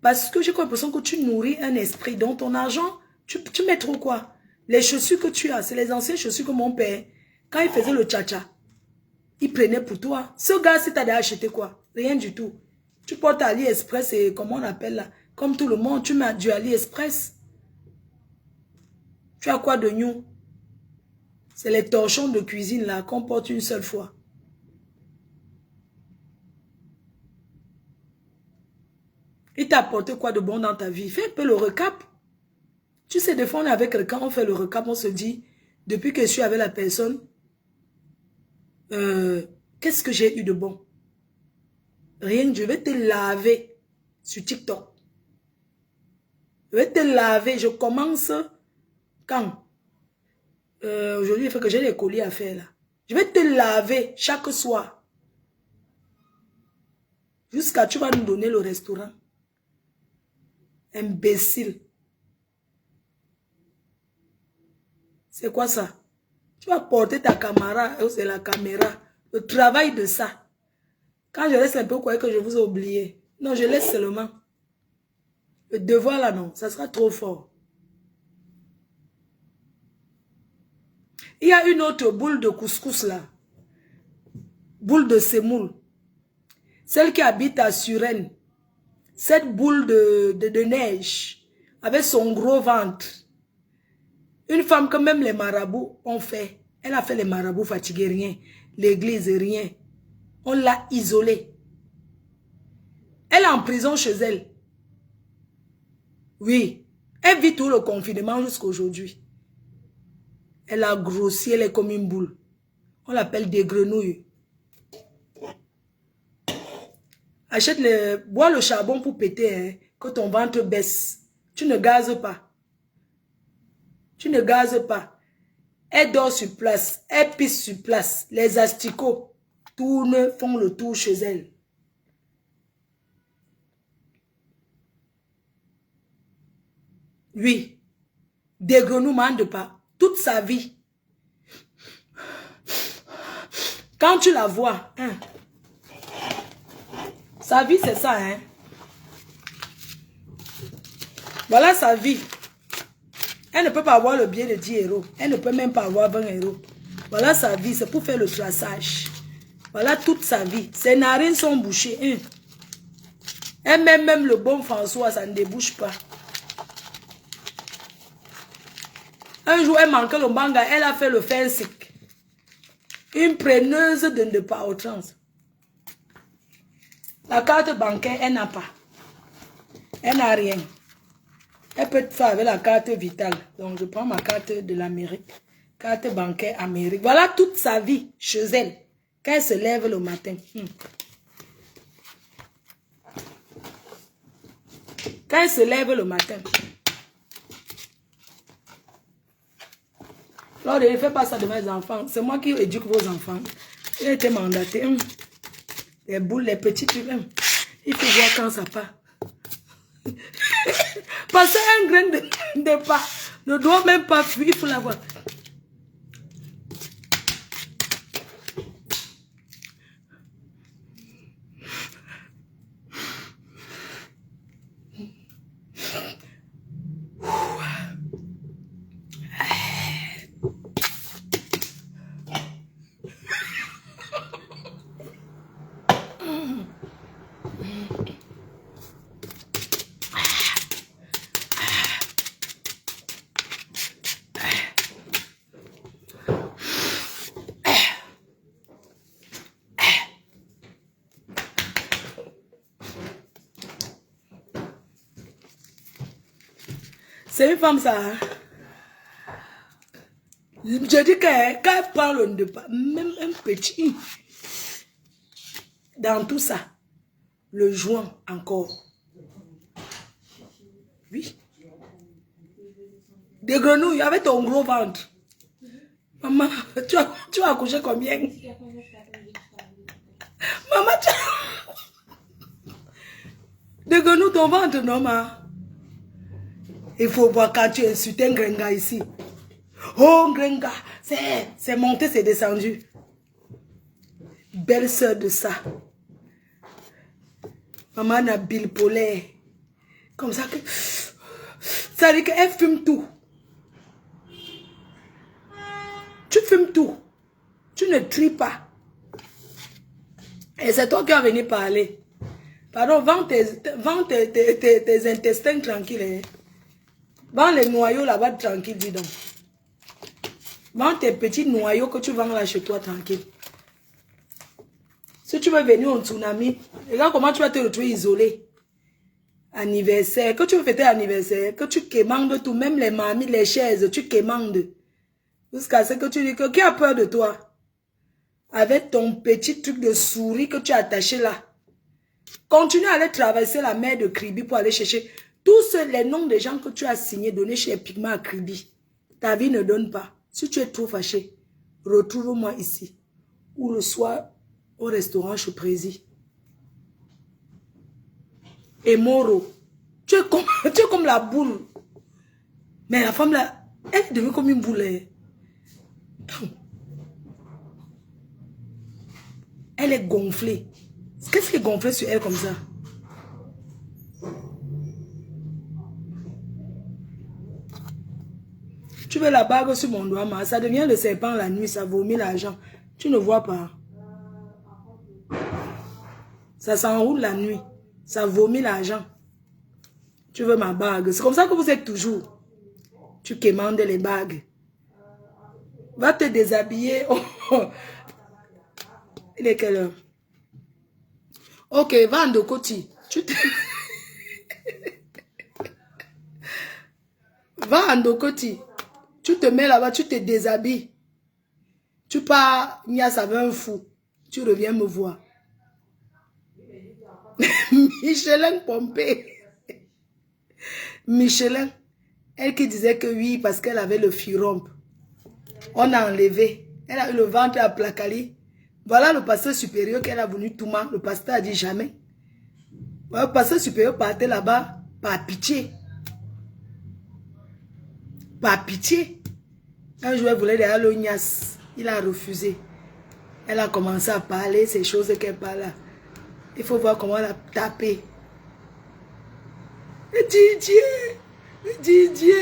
Parce que j'ai comme l'impression que tu nourris un esprit. Donc, ton argent, tu mets trop quoi? Les chaussures que tu as, c'est les anciennes chaussures que mon père, quand il faisait le tcha-tcha, il prenait pour toi. Ce gars, si tu as acheté quoi? Rien du tout. Tu portes à AliExpress et comment on appelle là? Comme tout le monde, tu mets du AliExpress. Tu as quoi de new? C'est les torchons de cuisine là qu'on porte une seule fois. Il t'a apporté quoi de bon dans ta vie? Fais un peu le recap. Tu sais, des fois, on est avec quelqu'un, on fait le recap, on se dit, depuis que je suis avec la personne, qu'est-ce que j'ai eu de bon? Rien, je vais te laver sur TikTok. Je vais te laver, je commence quand? Aujourd'hui, il faut que j'ai des colis à faire là. Je vais te laver chaque soir. Jusqu'à tu vas nous donner le restaurant. Imbécile. C'est quoi ça? Tu vas porter ta caméra, c'est la caméra. Le travail de ça. Quand je laisse un peu, croyez que je vous ai oublié. Non, je laisse seulement. Le devoir là, non, ça sera trop fort. Il y a une autre boule de couscous là. Boule de semoule. Celle qui habite à Suresnes. Cette boule de neige. Avec son gros ventre. Une femme que même les marabouts ont fait. Elle a fait les marabouts fatigués, rien. L'église, rien. On l'a isolée. Elle est en prison chez elle. Oui. Elle vit tout le confinement jusqu'à aujourd'hui. Elle a grossi, elle est comme une boule. On l'appelle des grenouilles. Bois le charbon pour péter, hein, que ton ventre baisse. Tu ne gazes pas. Tu ne gazes pas. Elle dort sur place, elle pisse sur place. Les asticots tournent, font le tour chez elle. Oui. Des grenouilles ne mandent pas. Toute sa vie. Quand tu la vois, hein, sa vie c'est ça, hein. Voilà sa vie. Elle ne peut pas avoir le billet de 10 €. Elle ne peut même pas avoir 20 €. Voilà sa vie, c'est pour faire le traçage. Voilà toute sa vie. Ses narines sont bouchées. Hein. Elle même le bon François, ça ne débouche pas. Un jour, elle manquait le manga, elle a fait le fansic. Une preneuse de pas outrance. La carte bancaire, elle n'a pas. Elle n'a rien. Elle peut faire avec la carte vitale. Donc, je prends ma carte de l'Amérique. Carte bancaire Amérique. Voilà toute sa vie chez elle. Quand elle se lève le matin. Quand elle se lève le matin. Lors ne fais pas ça de mes enfants. C'est moi qui éduque vos enfants. Il a été mandaté. Les boules, les petits trucs. Il faut voir quand ça part. Passer un grain de pas. Ne doit même pas fuir. Il faut l'avoir. C'est une femme, ça. Hein? Je dis que quand elle parle de même un petit, dans tout ça, le joint encore. Oui. Des grenouilles avec ton gros ventre. Maman, tu as accouché combien? Maman, tu as... Des grenouilles, ton ventre, non, ma? Il faut voir quand tu insultes un grenga ici. Oh, grenga, c'est monté, c'est descendu. Belle sœur de ça. Maman n'a bile polaire. Comme ça que... Ça veut dire qu'elle fume tout. Tu fumes tout. Tu ne tries pas. Et c'est toi qui vas venir parler. Pardon, vends tes intestins tranquilles. Hein. Vends les noyaux là-bas tranquille, dis donc. Vends tes petits noyaux que tu vends là chez toi tranquille. Si tu veux venir en tsunami, regarde comment tu vas te retrouver isolé. Anniversaire, que tu veux fêter anniversaire, que tu quémandes tout, même les mamies, les chaises, tu quémandes. Jusqu'à ce que tu dis que qui a peur de toi? Avec ton petit truc de souris que tu as attaché là. Continue à aller traverser la mer de Kribi pour aller chercher tous les noms des gens que tu as signés, donnés chez Pigma à Kribi. Ta vie ne donne pas. Si tu es trop fâché, retrouve-moi ici. Ou le soir, au restaurant chez Prési. Et Moro, tu es comme la boule. Mais la femme là, elle est devenue comme une boule. Elle est gonflée. Qu'est-ce qui est gonflé sur elle comme ça? Tu veux la bague sur mon doigt, mais ça devient le serpent la nuit, ça vomit l'argent. Tu ne vois pas. Ça s'enroule la nuit. Ça vomit l'argent. Tu veux ma bague. C'est comme ça que vous êtes toujours. Tu quémandes les bagues. Va te déshabiller. Il est quelle heure? Ok, va en Dokoti. Va en Dokoti. Tu te mets là-bas, tu te déshabilles. Tu pars, Nias avait un fou. Tu reviens me voir. Michelin Pompé. Michelin. Elle qui disait que oui, parce qu'elle avait le firompe. On a enlevé. Elle a eu le ventre à Placali. Voilà le pasteur supérieur qu'elle a venu tout mal. Le pasteur a dit jamais. Le pasteur supérieur partait là-bas par pitié. Par pitié. Un jour, elle voulait aller à l'Ognas. Il a refusé. Elle a commencé à parler ces choses qu'elle parle là. Il faut voir comment elle a tapé. Didier.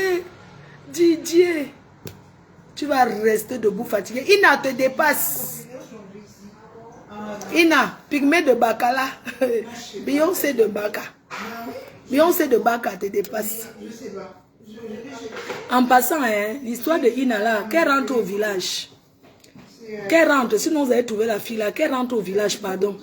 Tu vas rester debout fatigué. Ina te dépasse. Ina, pygmée de Bacala. Beyoncé de Baka. Beyoncé de Baka te dépasse. En passant, hein, l'histoire de Ina là, qu'elle rentre au village. Qu'elle rentre, sinon vous avez trouvé la fille là, qu'elle rentre au village, pardon.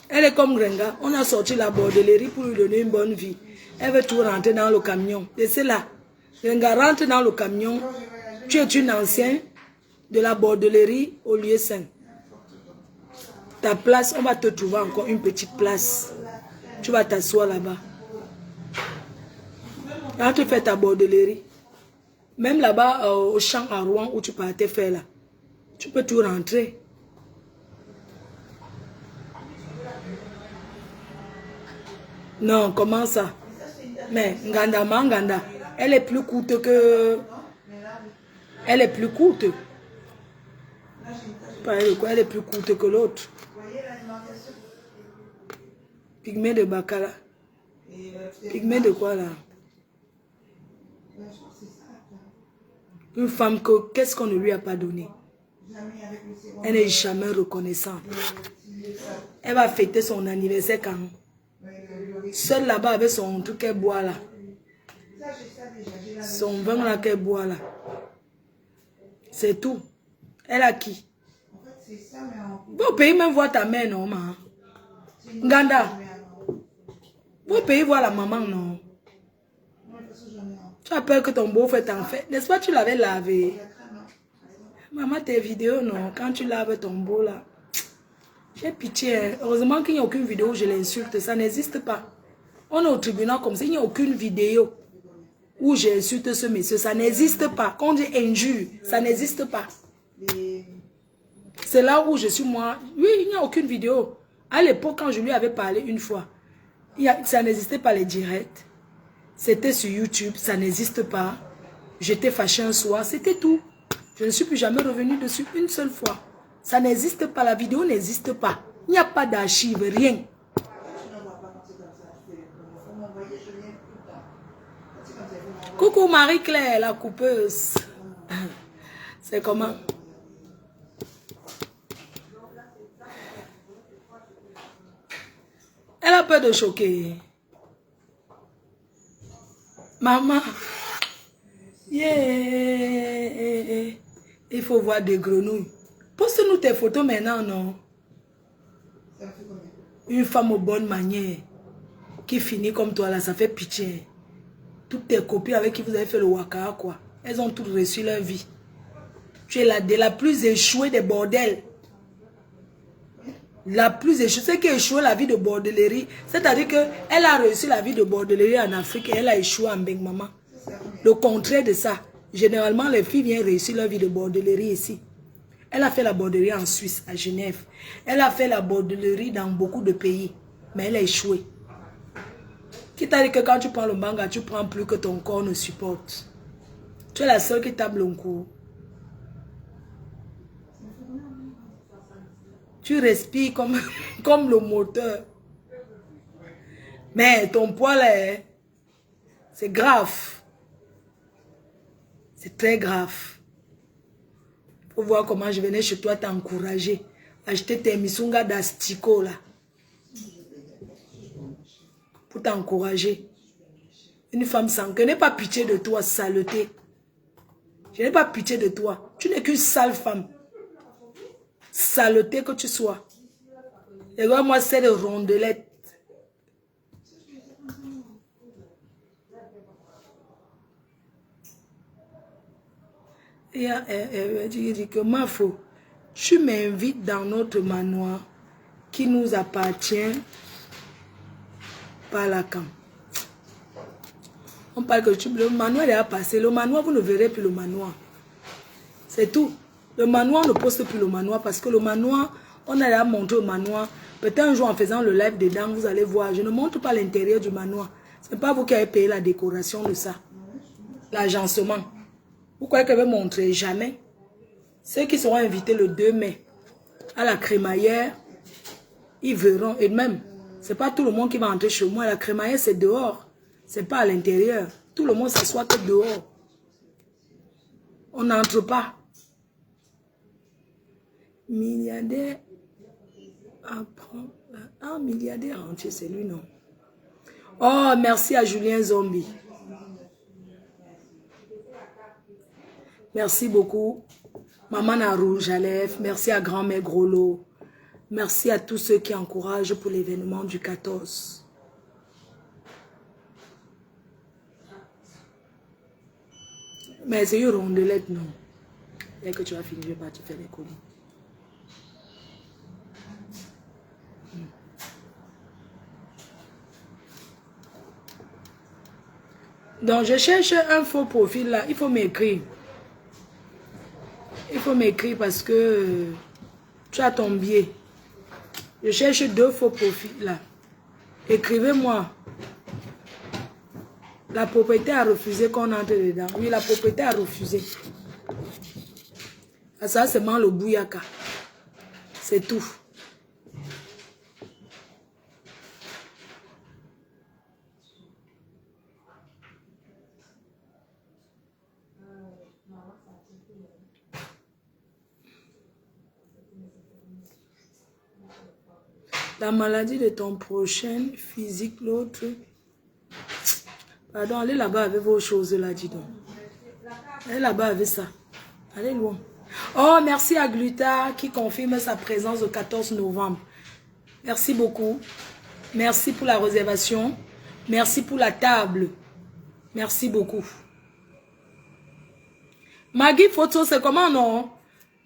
Elle est comme Grenga. On a sorti la bordellerie pour lui donner une bonne vie. Elle veut tout rentrer dans le camion. Et c'est là. Grenga rentre dans le camion. Tu es une ancienne de la bordellerie au lieu saint. Ta place, on va te trouver encore une petite place. Tu vas t'asseoir là-bas. Quand tu fais ta bordellerie, même là-bas au champ à Rouen où tu partais faire là, tu peux tout rentrer. Non, comment ça? Mais Nganda Manganda, elle est plus courte que... Elle est plus courte. Elle est plus courte que l'autre. Pygmée de Bacala. Pygmée de quoi là? Une femme que qu'est-ce qu'on ne lui a pas donné? Elle n'est jamais reconnaissante. Elle va fêter son anniversaire quand? Seule là-bas avec son truc qu'elle boit là. Son vin là qu'elle boit là. C'est tout. Elle a qui? Vos pays même voir ta mère non, ma. Nganda. Vos pays voir la maman non. Tu as peur que ton beau-frère t'en fait. N'est-ce pas, tu l'avais lavé? Maman, tes vidéos, non. Quand tu laves ton beau, là. J'ai pitié. Hein. Heureusement qu'il n'y a aucune vidéo où je l'insulte. Ça n'existe pas. On est au tribunal comme ça. Il n'y a aucune vidéo où j'insulte ce monsieur. Ça n'existe pas. Quand on dit injure, ça n'existe pas. C'est là où je suis moi. Oui, il n'y a aucune vidéo. À l'époque, quand je lui avais parlé une fois, ça n'existait pas les directs. C'était sur YouTube, ça n'existe pas. J'étais fâchée un soir, c'était tout. Je ne suis plus jamais revenue dessus une seule fois. Ça n'existe pas, la vidéo n'existe pas. Il n'y a pas d'archives, rien. Coucou Marie-Claire, la coupeuse. C'est comment? Elle a peur de choquer. Maman. Yeah. Il faut voir des grenouilles. Poste-nous tes photos maintenant, non? Une femme aux bonnes manières. Qui finit comme toi là, ça fait pitié. Toutes tes copines avec qui vous avez fait le waka, quoi. Elles ont toutes reçu leur vie. Tu es la plus échouée des bordels. La plus échouée. C'est qui a échoué la vie de bordellerie. C'est-à-dire qu'elle a réussi la vie de bordellerie en Afrique et elle a échoué en Beng Maman. Le contraire de ça. Généralement, les filles viennent réussir leur vie de bordellerie ici. Elle a fait la bordellerie en Suisse, à Genève. Elle a fait la bordellerie dans beaucoup de pays. Mais elle a échoué. Qui t'a dit que quand tu prends le manga, tu prends plus que ton corps ne supporte. Tu es la seule qui table un coup. Tu respires comme le moteur. Mais ton poids là, c'est grave. C'est très grave. Faut voir comment je venais chez toi t'encourager. Acheter tes misunga d'astico là. Pour t'encourager. Une femme sans que n'ai pas pitié de toi, saleté. Je n'ai pas pitié de toi. Tu n'es qu'une sale femme. Saleté que tu sois. Et regarde-moi cette rondelette. Et elle dit que ma faux, tu m'invites dans notre manoir qui nous appartient par la camp. On parle que le manoir est à passer. Le manoir, vous ne verrez plus le manoir. C'est tout. Le manoir ne poste plus le manoir parce que le manoir, on a montré le manoir. Peut-être un jour en faisant le live dedans, vous allez voir. Je ne montre pas l'intérieur du manoir. Ce n'est pas vous qui avez payé la décoration de ça. L'agencement. Vous croyez que je vais montrer? Jamais. Ceux qui seront invités le 2 mai à la crémaillère, ils verront. Et même, ce n'est pas tout le monde qui va entrer chez moi. La crémaillère, c'est dehors. Ce n'est pas à l'intérieur. Tout le monde s'assoit que dehors. On n'entre pas. Milliardaire apprend. Ah, milliardaire entier, c'est lui, non? Oh, merci à Julien Zombie. Merci beaucoup. Maman Narou Jalef. Merci à grand-mère Grolo. Merci à tous ceux qui encouragent pour l'événement du 14. Mais c'est une rondelette, non? Dès que tu vas finir, je vais partir faire les colis. Donc, je cherche un faux profil là. Il faut m'écrire. Il faut m'écrire parce que tu as ton billet. Je cherche 2 faux profils là. Écrivez-moi. La propriétaire a refusé qu'on entre dedans. Oui, la propriétaire a refusé. Ça, c'est seulement le bouyaka. C'est tout. La maladie de ton prochain physique, l'autre. Pardon, allez là-bas avec vos choses là, dis donc. Allez là-bas avec ça. Allez loin. Oh, merci à Gluta qui confirme sa présence le 14 novembre. Merci beaucoup. Merci pour la réservation. Merci pour la table. Merci beaucoup. Maggie photo, c'est comment non?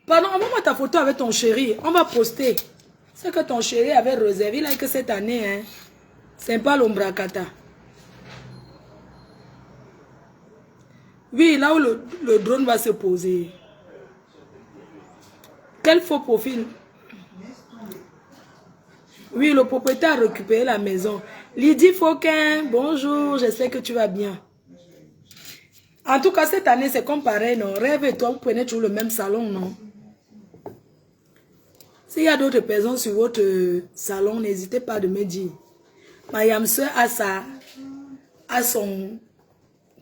Pardon, envoie-moi ta photo avec ton chéri. On va poster. C'est que ton chéri avait réservé là que cette année, hein. C'est pas l'ombracata. Oui, là où le drone va se poser. Quel faux profil? Oui, le propriétaire a récupéré la maison. Lydie Fauquin, bonjour, j'espère que tu vas bien. En tout cas, cette année, c'est comme pareil, non? Rêve et toi, vous prenez toujours le même salon, non? S'il y a d'autres personnes sur votre salon, n'hésitez pas de me dire. Ma Yamseur a son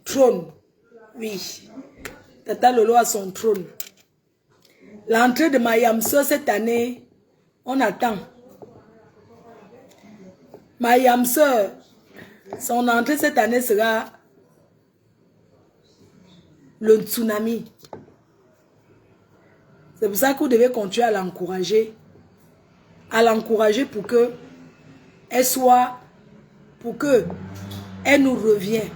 trône. Oui. Tata Lolo a son trône. L'entrée de ma Yamseur cette année, on attend. Ma Yamseur, son entrée cette année sera le tsunami. C'est pour ça que vous devez continuer à l'encourager. À l'encourager pour que elle soit, pour que elle nous revienne.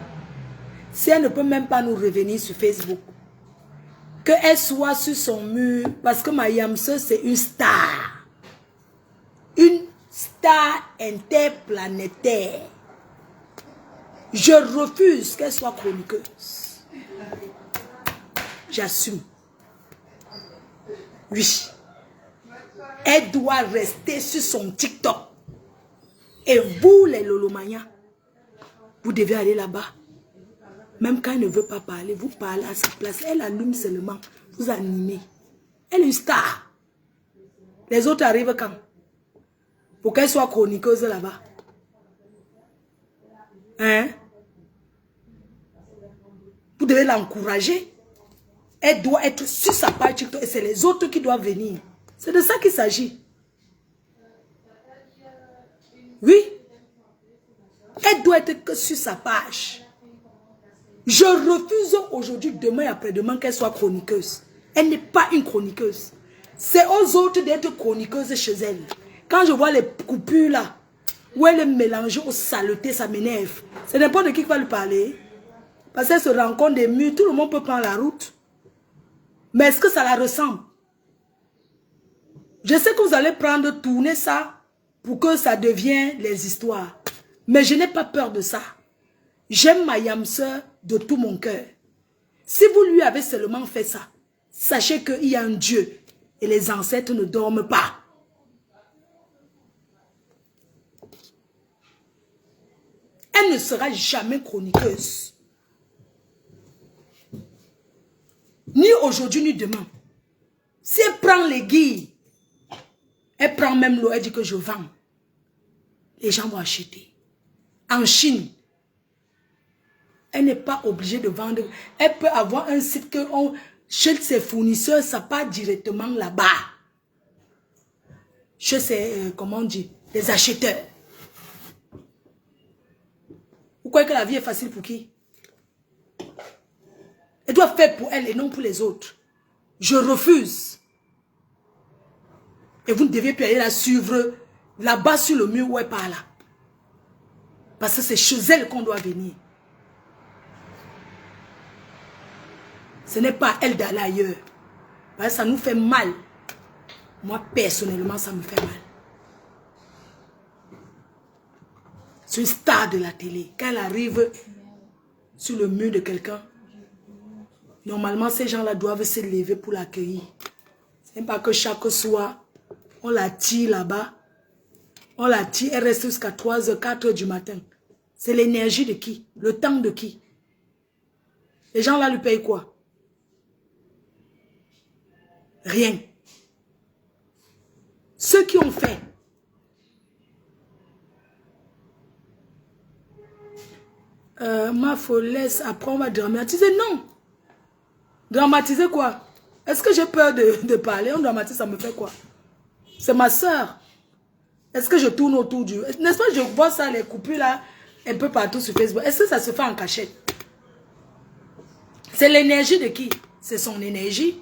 Si elle ne peut même pas nous revenir sur Facebook, qu'elle soit sur son mur, parce que ma Yamseur c'est une star. Une star interplanétaire. Je refuse qu'elle soit chroniqueuse. J'assume. Oui. Elle doit rester sur son TikTok. Et vous, les Lolomania, vous devez aller là-bas. Même quand elle ne veut pas parler, vous parlez à sa place. Elle allume seulement. Vous animez. Elle est une star. Les autres arrivent quand? Pour qu'elle soit chroniqueuse là-bas. Hein? Vous devez l'encourager. Elle doit être sur sa page TikTok et c'est les autres qui doivent venir. C'est de ça qu'il s'agit. Oui. Elle doit être que sur sa page. Je refuse aujourd'hui, demain et après-demain qu'elle soit chroniqueuse. Elle n'est pas une chroniqueuse. C'est aux autres d'être chroniqueuse chez elle. Quand je vois les coupures là, où elle est mélangée aux saletés, ça m'énerve. C'est n'importe qui va lui parler. Parce qu'elle se rend compte des murs, tout le monde peut prendre la route. Mais est-ce que ça la ressemble? Je sais que vous allez tourner ça pour que ça devienne les histoires. Mais je n'ai pas peur de ça. J'aime ma Yamseur de tout mon cœur. Si vous lui avez seulement fait ça, sachez qu'il y a un Dieu et les ancêtres ne dorment pas. Elle ne sera jamais chroniqueuse. Ni aujourd'hui, ni demain. Si elle prend les guilles, elle prend même l'eau, elle dit que je vends. Les gens vont acheter. En Chine, elle n'est pas obligée de vendre. Elle peut avoir un site que chez ses fournisseurs, ça part directement là-bas. Chez ses, comment on dit, les acheteurs. Vous croyez que la vie est facile pour qui? Elle doit faire pour elle et non pour les autres. Je refuse. Et vous ne devez plus aller la suivre là-bas sur le mur où elle parle. Parce que c'est chez elle qu'on doit venir. Ce n'est pas elle d'aller ailleurs. Parce que ça nous fait mal. Moi, personnellement, ça me fait mal. C'est une star de la télé. Quand elle arrive sur le mur de quelqu'un, normalement, ces gens-là doivent se lever pour l'accueillir. Ce n'est pas que chaque soir, on la tire là-bas. On la tire, elle reste jusqu'à 3h, 4h du matin. C'est l'énergie de qui? Le temps de qui? Les gens-là lui payent quoi? Rien. Ceux qui ont fait. Ma follesse, après on va dramatiser. Non. Dramatiser quoi? Est-ce que j'ai peur de parler? On dramatise, ça me fait quoi? C'est ma soeur. Est-ce que je tourne autour du... N'est-ce pas, je vois ça, les coupures là, un peu partout sur Facebook. Est-ce que ça se fait en cachette? C'est l'énergie de qui? C'est son énergie.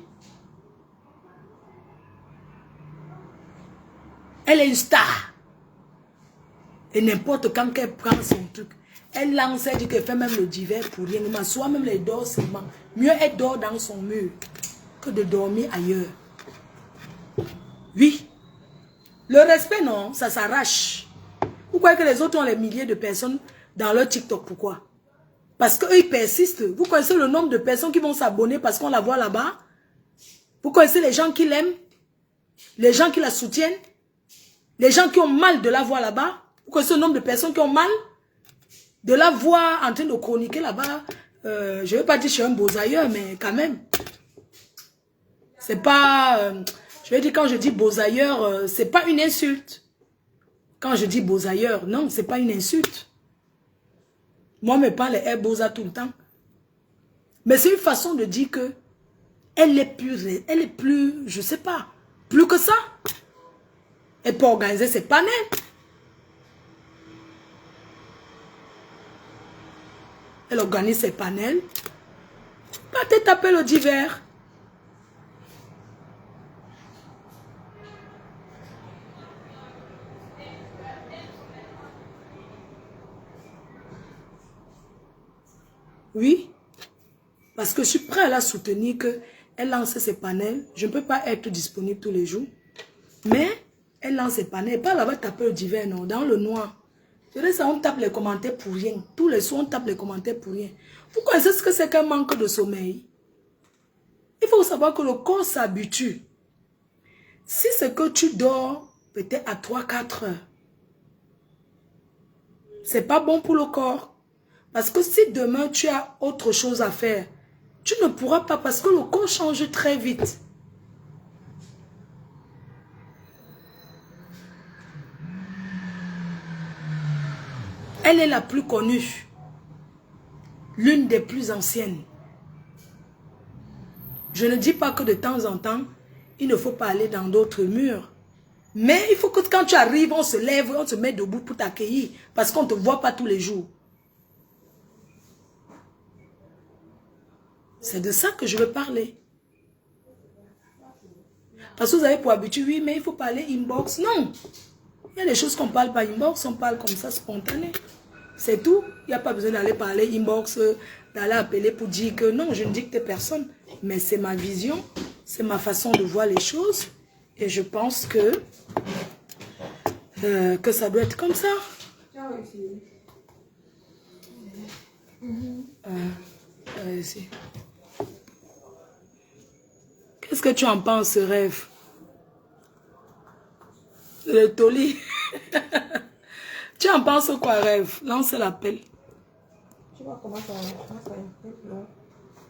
Elle est une star. Et n'importe quand qu'elle prend son truc, Elle lance, elle dit qu'elle fait même le divers pour rien. Mais soit même les dort seulement. Mieux elle dort dans son mur que de dormir ailleurs. Oui. Le respect, non, ça s'arrache. Vous croyez que les autres ont les milliers de personnes dans leur TikTok? Pourquoi? Parce qu'eux, ils persistent. Vous connaissez le nombre de personnes qui vont s'abonner parce qu'on la voit là-bas? Vous connaissez les gens qui l'aiment? Les gens qui la soutiennent? Les gens qui ont mal de la voir là-bas? Vous connaissez le nombre de personnes qui ont mal de la voir en train de chroniquer là-bas? Je ne vais pas dire que je suis un beau-ailleurs, mais quand même. C'est pas... je vais dire, quand je dis beau-ailleurs, c'est pas une insulte. Quand je dis beau-ailleurs, non, c'est pas une insulte. Moi, mes parents, elle est beaux-a tout le temps. Mais c'est une façon de dire que elle est plus, je sais pas, plus que ça. Elle peut organiser ses panels. Elle organise ses panels. Pas te taper le divers. Oui. Parce que je suis prêt à la soutenir qu'elle lance ses panels. Je ne peux pas être disponible tous les jours. Mais elle lance ses panels. Pas là-bas taper le divers, non. Dans le noir. Je dirais ça, on tape les commentaires pour rien. Tous les soirs, on tape les commentaires pour rien. Vous connaissez ce que c'est qu'un manque de sommeil? Il faut savoir que le corps s'habitue. Si c'est que tu dors peut-être à 3-4 heures, c'est pas bon pour le corps. Parce que si demain tu as autre chose à faire, tu ne pourras pas parce que le corps change très vite. Elle est la plus connue. L'une des plus anciennes. Je ne dis pas que de temps en temps, il ne faut pas aller dans d'autres murs. Mais il faut que quand tu arrives, on se lève, on se met debout pour t'accueillir. Parce qu'on ne te voit pas tous les jours. C'est de ça que je veux parler. Parce que vous avez pour habitude, oui, mais il faut parler inbox. Non. Il y a des choses qu'on ne parle pas inbox, on parle comme ça, spontané. C'est tout. Il n'y a pas besoin d'aller parler inbox, d'aller appeler pour dire que non, je ne dicte personne. Mais c'est ma vision, c'est ma façon de voir les choses. Et je pense que ça doit être comme ça. Qu'est-ce que tu en penses, ce rêve? Le toli. Tu en penses quoi, rêve? Lance l'appel. Tu vois comment ça imprime, non?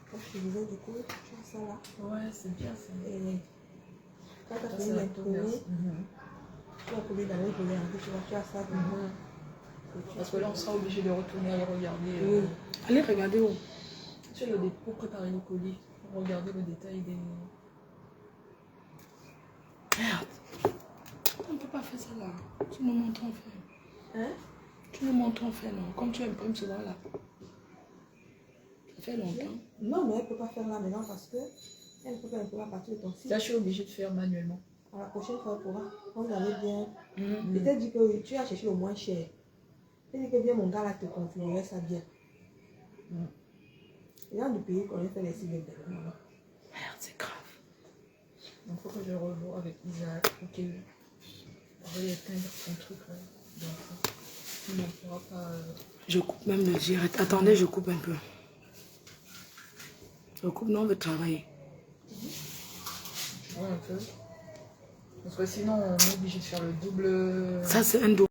Comme je te disais, du coup, tu vois ça là. Ouais, c'est bien ça. Et quand tu as fini d'imprimer, tu vas coller dans l'autre regarder, tu vois, tu as ça devant. Parce que là, on sera obligé de retourner aller regarder. Oui. Allez, regardez où? Sur le dépôt, pour préparer le colis. Pour regarder le détail des... Merde. On ne peut pas faire ça là. Tu nous montres en fait. Hein? Tu nous montres en fait, non? Comme tu imprimes souvent là. Ça fait longtemps. Non, mais elle ne peut pas faire là maintenant parce que elle ne peut pas imprimer à partir de ton site. Ça, je suis obligée de faire manuellement. À la prochaine fois, elle pourra. On allait bien. Peut-être dit que tu as cherché le moins cher. Elle dit que bien mon gars là te configurerait ça bien. Les gens du pays qu'on fait les sites d'internet. Merde, c'est grave. Donc, il faut que je revoie avec Isaac pour qu'il veuille éteindre son truc là. Donc, sinon, on ne pourra pas... Je coupe même le direct. Attendez, je coupe un peu. Je coupe, non, on veut travailler. Ouais, un peu. Parce que sinon, on est obligé de faire le double... Ça, c'est un double.